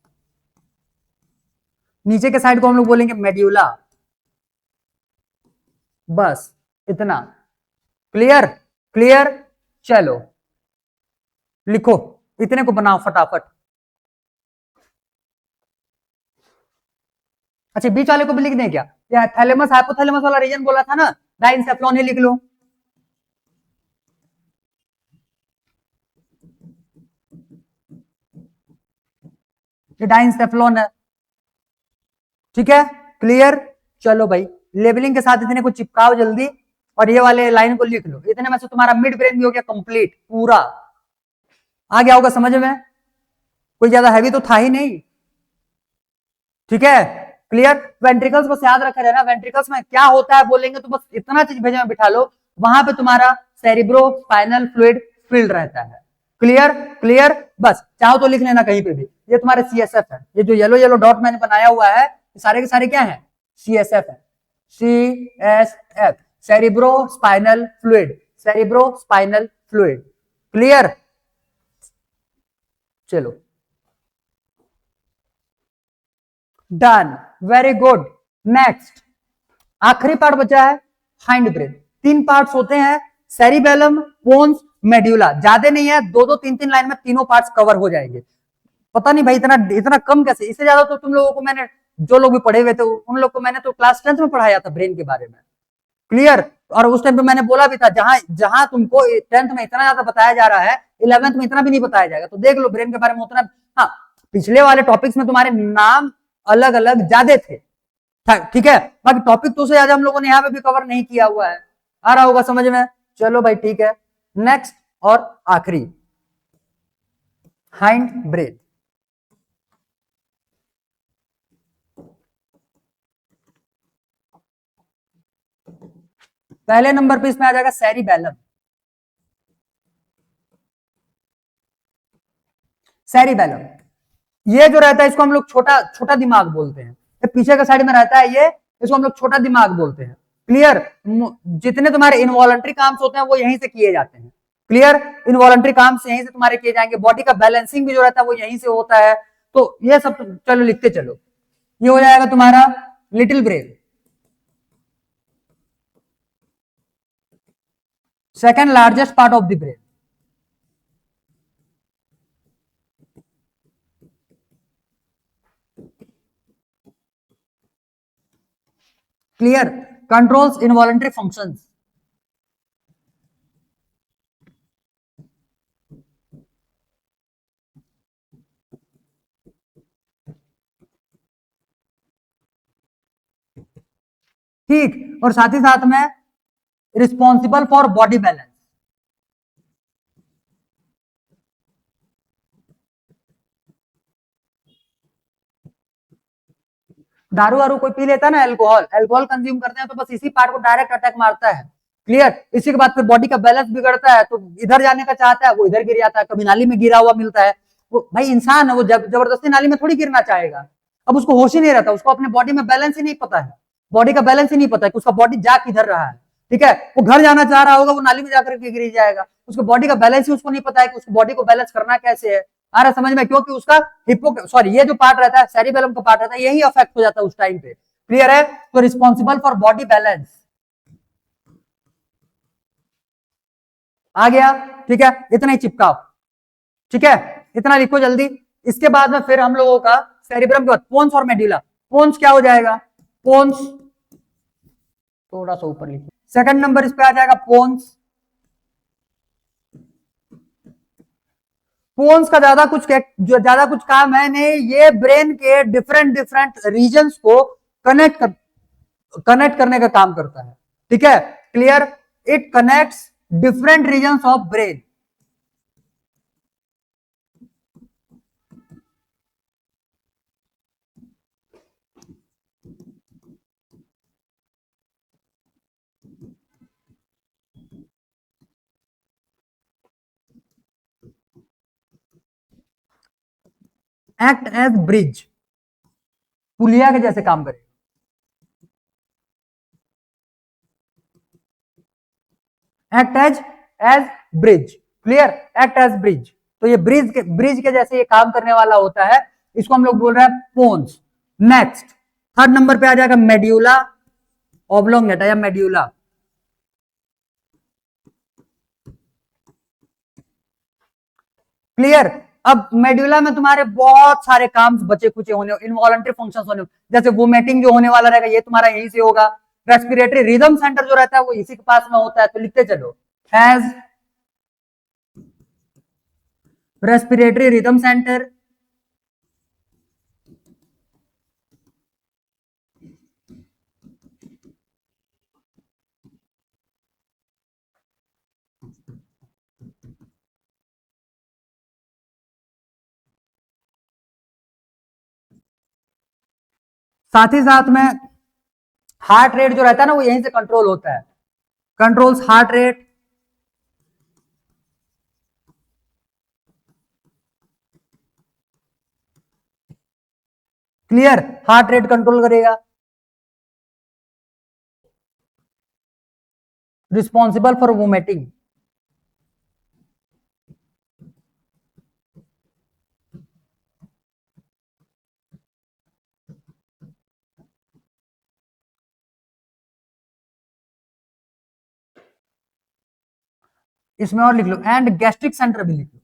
Speaker 1: नीचे के साइड को हम लोग बोलेंगे मेड्यूला। बस इतना। Clear, clear. चलो लिखो, इतने को बनाओ फटाफट। अच्छा बीच वाले को भी लिख दें क्या? या थैलेमस हाइपोथैलेमस वाला रीजन बोला था ना, डाइंसेफ्लॉन ही लिख लो। ये डाइंसेफ्लॉन है, ठीक है। क्लियर, चलो भाई लेबलिंग के साथ इतने को चिपकाओ जल्दी, और ये वाले लाइन को लिख लो। इतने में से तुम्हारा मिड ब्रेन भी हो गया कंप्लीट पूरा। आ गया होगा समझ में, कोई ज्यादा हैवी तो था ही नहीं, ठीक है। क्लियर, वेंट्रिकल्स बस याद रखा रहना, वेंट्रिकल्स में क्या होता है बोलेंगे तो बस इतना चीज भेजे में बिठा लो, वहां पे तुम्हारा सेरिब्रो स्पाइनल फ्लूइड फील्ड रहता है। क्लियर, क्लियर, बस चाहो तो लिख लेना कहीं पे भी। ये तुम्हारे सीएसएफ है, ये जो येलो येलो डॉट मैंने बनाया हुआ है, सारे के सारे क्या है? सीएसएफ है। CSF, cerebro spinal fluid, cerebro spinal fluid. Clear, चलो डन, वेरी गुड। नेक्स्ट आखिरी पार्ट बचा है हाइंड ब्रेन। तीन पार्ट्स होते हैं, सेरिबेलम, पोन्स, मेड्यूला। ज्यादा नहीं है, दो दो तीन तीन लाइन में तीनों पार्ट्स कवर हो जाएंगे। पता नहीं भाई इतना इतना कम कैसे, इससे ज्यादा तो तुम लोगों को मैंने, जो लोग भी पढ़े हुए थे उन लोग को मैंने तो क्लास 10th में पढ़ाया था ब्रेन के बारे में। क्लियर, और उस टाइम पे मैंने बोला भी था, जहां जहां तुमको 10th में इतना ज्यादा बताया जा रहा है, 11th में इतना भी नहीं बताया जाएगा। तो देख लो ब्रेन के बारे में उतना। हाँ, पिछले वाले टॉपिक्स में तुम्हारे नाम अलग अलग ज्यादा थे, ठीक है। बाकी टॉपिक तो से ज्यादा हम लोगों ने यहाँ पे भी कवर नहीं किया हुआ है। आ रहा होगा समझ में, चलो भाई ठीक है। नेक्स्ट और आखिरी, हाइंड ब्रेन। पहले नंबर पे इसमें आ जाएगा सेरिबेलम। सेरिबेलम ये जो रहता है इसको हम लोग छोटा छोटा दिमाग बोलते हैं। ये पीछे का साइड में रहता है ये, इसको हम लोग छोटा दिमाग बोलते हैं। क्लियर, जितने तुम्हारे इनवॉलंटरी काम होते हैं वो यहीं से किए जाते हैं। क्लियर, इनवॉलंटरी काम से यहीं से तुम्हारे किए जाएंगे। बॉडी का बैलेंसिंग भी जो रहता है वो यहीं से होता है। तो ये सब चलो लिखते चलो। ये हो जाएगा तुम्हारा little brain, second largest part of the brain. Clear, controls involuntary functions. ठीक, और साथ ही साथ में रिस्पॉन्सिबल फॉर बॉडी बैलेंस। दारू वारू कोई पी लेता है ना, अल्कोहल अल्कोहल कंज्यूम करते हैं तो बस इसी पार्ट को डायरेक्ट अटैक मारता है। क्लियर, इसी के बाद फिर बॉडी का बैलेंस बिगड़ता है, तो इधर जाने का चाहता है वो इधर गिर जाता है, कभी नाली में गिरा हुआ मिलता है। वो भाई इंसान है, वो जबरदस्ती नाली में थोड़ी गिरना चाहेगा। अब उसको होश ही नहीं रहता, उसको अपने बॉडी में बैलेंस ही नहीं पता है, बॉडी का बैलेंस ही नहीं पता है कि उसका बॉडी जा किधर रहा है। ठीक है, वो घर जाना चाह रहा होगा, वो नाली में जाकर के गिर जाएगा। उसको बॉडी का बैलेंस ही उसको नहीं पता है कि उसको बॉडी को बैलेंस करना कैसे है। आ रहा समझ में, क्योंकि उसका हिप्पो सॉरी ये जो पार्ट रहता है सेरिबेलम का पार्ट रहता है, यही अफेक्ट हो जाता है उस टाइम पे। क्लियर है, तो रिस्पॉन्सिबल फॉर बॉडी बैलेंस आ गया। ठीक है, इतना ही चिपकाओ, ठीक है, इतना लिखो जल्दी। इसके बाद में फिर हम लोगों का सेरिब्रम के बाद पोन्स और मेडुला। पोन्स क्या हो जाएगा? पोन्स थोड़ा सा ऊपर लिखिए, सेकंड नंबर इस पे आ जाएगा पोन्स। पोन्स का ज्यादा कुछ काम है नहीं, ये ब्रेन के डिफरेंट डिफरेंट रीजन्स को कनेक्ट करने का काम करता है। ठीक है, clear, it connects different regions of brain. Act as bridge, पुलिया के जैसे काम करे। Act as as bridge, clear, act as bridge. तो ये ब्रिज के जैसे ये काम करने वाला होता है, इसको हम लोग बोल रहे हैं पोन्स। नेक्स्ट थर्ड नंबर पे आ जाएगा मेड्यूला ऑब्लोंगेटा या मेड्यूला। क्लियर। अब मेड्यूला में तुम्हारे बहुत सारे काम बचे कुचे होने, इनवॉलंटरी फंक्शंस होने, जैसे वोमेटिंग जो होने वाला रहेगा ये तुम्हारा यहीं से होगा। रेस्पिरेटरी रिदम सेंटर जो रहता है वो इसी के पास में होता है, तो लिखते चलो एज रेस्पिरेटरी रिदम सेंटर, साथ ही साथ में हार्ट रेट जो रहता है ना वो यहीं से कंट्रोल होता है, controls heart rate. Clear, heart rate control करेगा। रिस्पॉन्सिबल फॉर वोमिटिंग, इसमें और लिख लो एंड गैस्ट्रिक सेंटर भी लिख लो।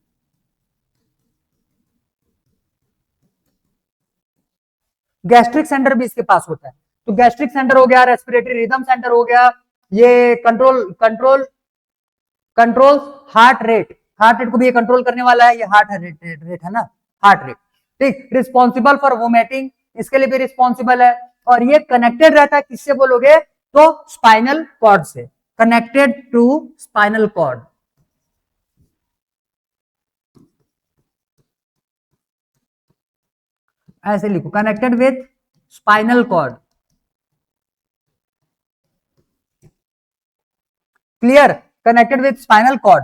Speaker 1: गैस्ट्रिक सेंटर भी इसके पास होता है, तो गैस्ट्रिक सेंटर हो गया, रेस्पिरेटरी रिदम सेंटर हो गया, ये control control control heart rate, heart rate को भी ये कंट्रोल करने वाला है, ये हार्ट रेट है ना, हार्ट रेट। ठीक, रिस्पॉन्सिबल फॉर वोमिटिंग, इसके लिए भी रिस्पॉन्सिबल है, और ये कनेक्टेड रहता है किससे बोलोगे तो स्पाइनल कॉर्ड से, कनेक्टेड टू स्पाइनल कॉर्ड। ऐसे लिखो connected with spinal cord. Clear, connected with spinal cord.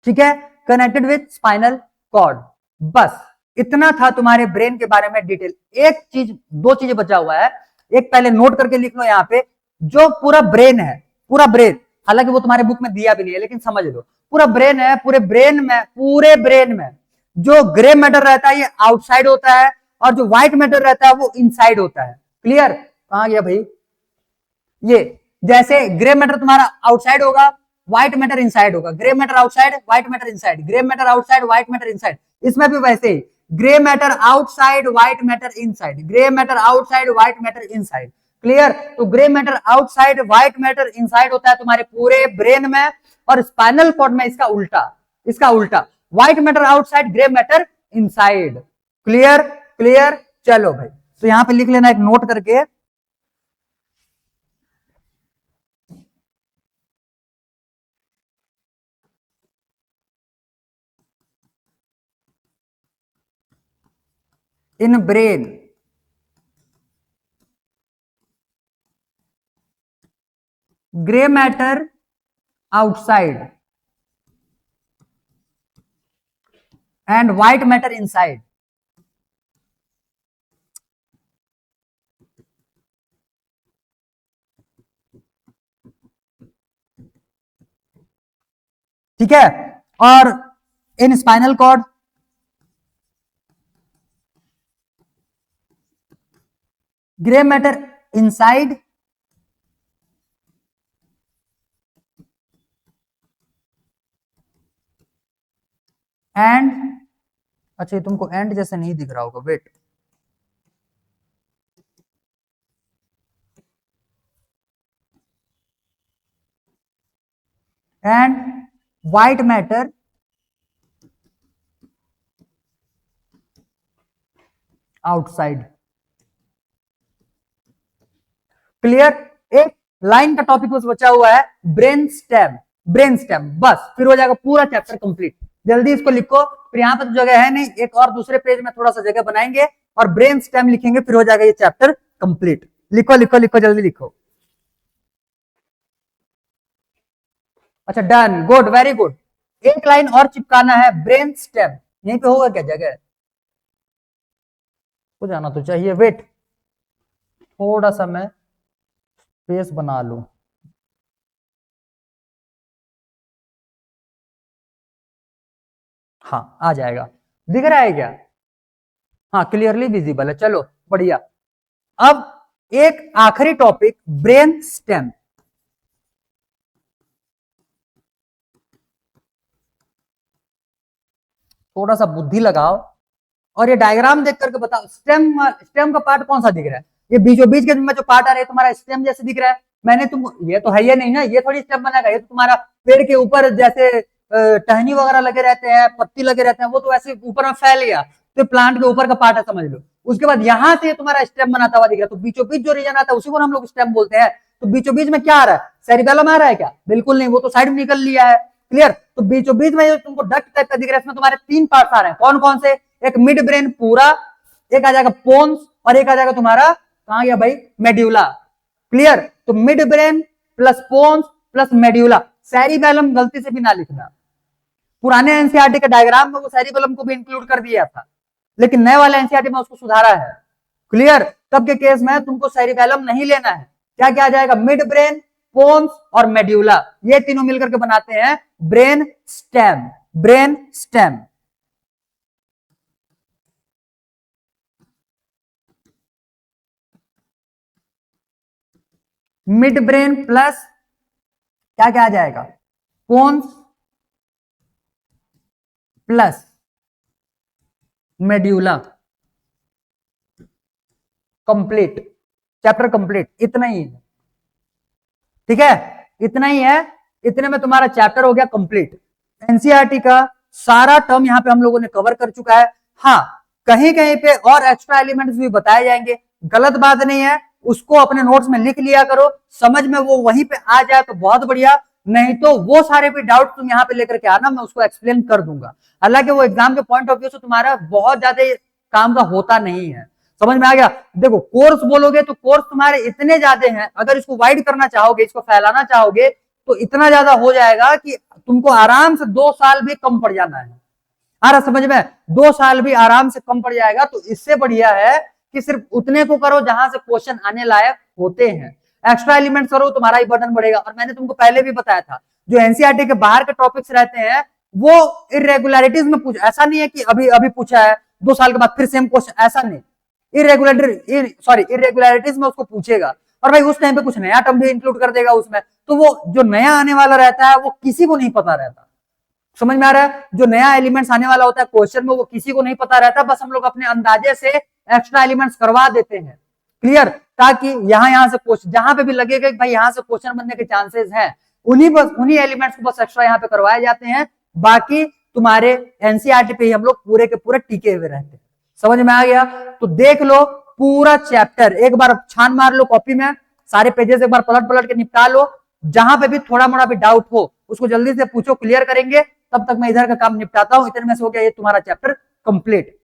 Speaker 1: ठीक है, कनेक्टेड विथ स्पाइनल कॉर्ड। बस इतना था तुम्हारे ब्रेन के बारे में डिटेल। एक चीज, दो चीजें बचा हुआ है, एक पहले नोट करके लिख लो यहाँ पे, जो पूरा ब्रेन है, पूरा ब्रेन, हालांकि वो तुम्हारे बुक में दिया भी नहीं है लेकिन समझ लो, पूरा ब्रेन है, पूरे ब्रेन में जो ग्रे मैटर रहता है ये आउटसाइड होता है, और जो व्हाइट मैटर रहता है वो इनसाइड होता है। क्लियर, कहां गया भाई, ये जैसे ग्रे मैटर तुम्हारा आउटसाइड होगा, व्हाइट मैटर इनसाइड होगा, grey matter outside, white matter inside, grey matter outside, white matter inside. इसमें भी वैसे ही, grey matter outside, white matter inside, grey matter outside, white matter inside. Clear, तो grey matter outside, white matter inside होता है तुम्हारे पूरे brain में, और स्पाइनल कॉर्ड में इसका उल्टा, इसका उल्टा, white matter outside, grey matter inside. Clear, clear, चलो भाई, तो यहां पे लिख लेना एक नोट करके, in brain gray matter outside and white matter inside। ठीक है, और in spinal cord grey matter inside and, अच्छा ये तुमको एंड जैसे नहीं दिख रहा होगा, wait, and white matter outside. Clear, एक लाइन का टॉपिक बस बचा हुआ है, ब्रेन स्टेम, ब्रेन स्टेम, बस फिर हो जाएगा पूरा चैप्टर कंप्लीट। जल्दी इसको लिखो, फिर यहाँ पे तो जगह है नहीं, एक और दूसरे पेज में थोड़ा सा जगह बनाएंगे और ब्रेन स्टेम लिखेंगे, फिर हो जाएगा ये चैप्टर कंप्लीट। लिखो लिखो लिखो, जल्दी लिखो। अच्छा डन, गुड, वेरी गुड। एक लाइन और चिपकाना है, ब्रेन स्टेम, यहीं पे होगा क्या जगह, हो जाना तो चाहिए, वेट, थोड़ा सा मैं स्पेस बना लूं। हाँ आ जाएगा, दिख रहा है क्या? हाँ क्लियरली विजिबल है, चलो बढ़िया। अब एक आखिरी टॉपिक, ब्रेन स्टेम। थोड़ा सा बुद्धि लगाओ और ये डायग्राम देख करके बताओ, स्टेम स्टेम का पार्ट कौन सा दिख रहा है? ये बीचों बीच के में जो पार्ट आ रहा है तुम्हारा स्टेम जैसे दिख रहा है। मैंने तुम, ये तो है ये नहीं ना, ये थोड़ी स्टेम बनेगा, ये तो तुम्हारा पेड़ के ऊपर जैसे टहनी वगैरह लगे रहते हैं, पत्ती लगे रहते हैं, वो तो ऐसे ऊपर में फैल गया, तो प्लांट के ऊपर का पार्ट है समझ लो। उसके बाद यहां से तुम्हारा स्टेम बनाता हुआ दिख रहा है, तो बीचों बीच जो रीजन आता है उसी को हम लोग स्टेम बोलते हैं। तो बीचों बीच में क्या आ रहा है? सेरिबेलम आ रहा है क्या? बिल्कुल नहीं, वो तो साइड में निकल लिया है। क्लियर? तो बीचों बीच में तुमको डक्ट टाइप का दिख रहा है, इसमें तुम्हारे तीन पार्ट आ रहे हैं, कौन कौन से? एक मिड ब्रेन पूरा, एक आ जाएगा पोन्स, और एक आ जाएगा तुम्हारा कहां गया भाई, मेड्यूला। क्लियर? तो mid brain plus pons plus medulla. Cerebellum गलती से भी ना लिखना, पुराने एनसीईआरटी के डायग्राम में वो सेरिबेलम को भी इंक्लूड कर दिया था, लेकिन नए वाले एनसीईआरटी में उसको सुधारा है। क्लियर? तब के केस में तुमको सेरिबेलम नहीं लेना है, क्या क्या आ जाएगा? मिड ब्रेन, पोन्स और मेड्यूला, ये तीनों मिलकर के बनाते हैं brain stem. Brain stem. Mid brain plus क्या क्या आ जाएगा? Pons plus medulla. Complete, chapter complete, इतना ही है। ठीक है, इतना ही है, इतने में तुम्हारा चैप्टर हो गया कंप्लीट। एनसीईआरटी का सारा टर्म यहां पे हम लोगों ने कवर कर चुका है। हाँ, कहीं कहीं पे और एक्स्ट्रा एलिमेंट्स भी बताए जाएंगे, गलत बात नहीं है, उसको अपने नोट्स में लिख लिया करो, समझ में वो वहीं पे आ जाए तो बहुत बढ़िया, नहीं तो वो सारे भी डाउट तुम यहाँ पे लेकर के आना, मैं उसको एक्सप्लेन कर दूंगा। हालांकि वो एग्जाम के पॉइंट ऑफ व्यू से तुम्हारा बहुत ज्यादा काम का होता नहीं है, समझ में आ गया? देखो कोर्स बोलोगे तो कोर्स तुम्हारे इतने ज्यादा हैं, अगर इसको वाइड करना चाहोगे, इसको फैलाना चाहोगे, तो इतना ज्यादा हो जाएगा कि तुमको आराम से 2 साल भी कम पड़ जाना है। आ रहा समझ में? 2 साल भी आराम से कम पड़ जाएगा, तो इससे बढ़िया है कि सिर्फ उतने को करो जहां से क्वेश्चन आने लायक होते हैं। एक्स्ट्रा एलिमेंट करो, तुम्हारा ही बर्डन बढ़ेगा। और मैंने तुमको पहले भी बताया था, जो एनसीईआरटी के बाहर के टॉपिक्स रहते हैं वो इरेगुलरिटीज में पूछ, ऐसा नहीं है कि अभी अभी पूछा है 2 साल के बाद फिर सेम क्वेश्चन, ऐसा नहीं। इरेगुलरिटीज में उसको पूछेगा, और भाई उस टाइम पे कुछ नया टर्म भी इंक्लूड कर देगा उसमें, तो वो जो नया आने वाला रहता है वो किसी को नहीं पता रहता। समझ में आ रहा है? जो नया एलिमेंट्स आने वाला होता है क्वेश्चन में, वो किसी को नहीं पता रहता, बस हम लोग अपने अंदाजे से एक्स्ट्रा एलिमेंट्स करवा देते हैं। क्लियर? ताकि यहां से क्वेश्चन जहां पे भी लगेगा कि भाई यहां से क्वेश्चन बनने के चांसेस हैं, उन्हीं एलिमेंट्स को बस एक्स्ट्रा यहां पे करवाए जाते हैं। बाकी तुम्हारे एनसीईआरटी पे ही हम लोग पूरे के पूरे टिके हुए रहते हैं। समझ में आ गया? तो देख लो पूरा चैप्टर, एक बार छान मार लो कॉपी में, सारे पेजेस एक बार पलट पलट के निपटा लो, जहां पे भी थोड़ा मोड़ा भी डाउट हो उसको जल्दी से पूछो, क्लियर करेंगे। तब तक मैं इधर का काम निपटाता हूं, इतने में से हो गया ये तुम्हारा चैप्टर कंप्लीट।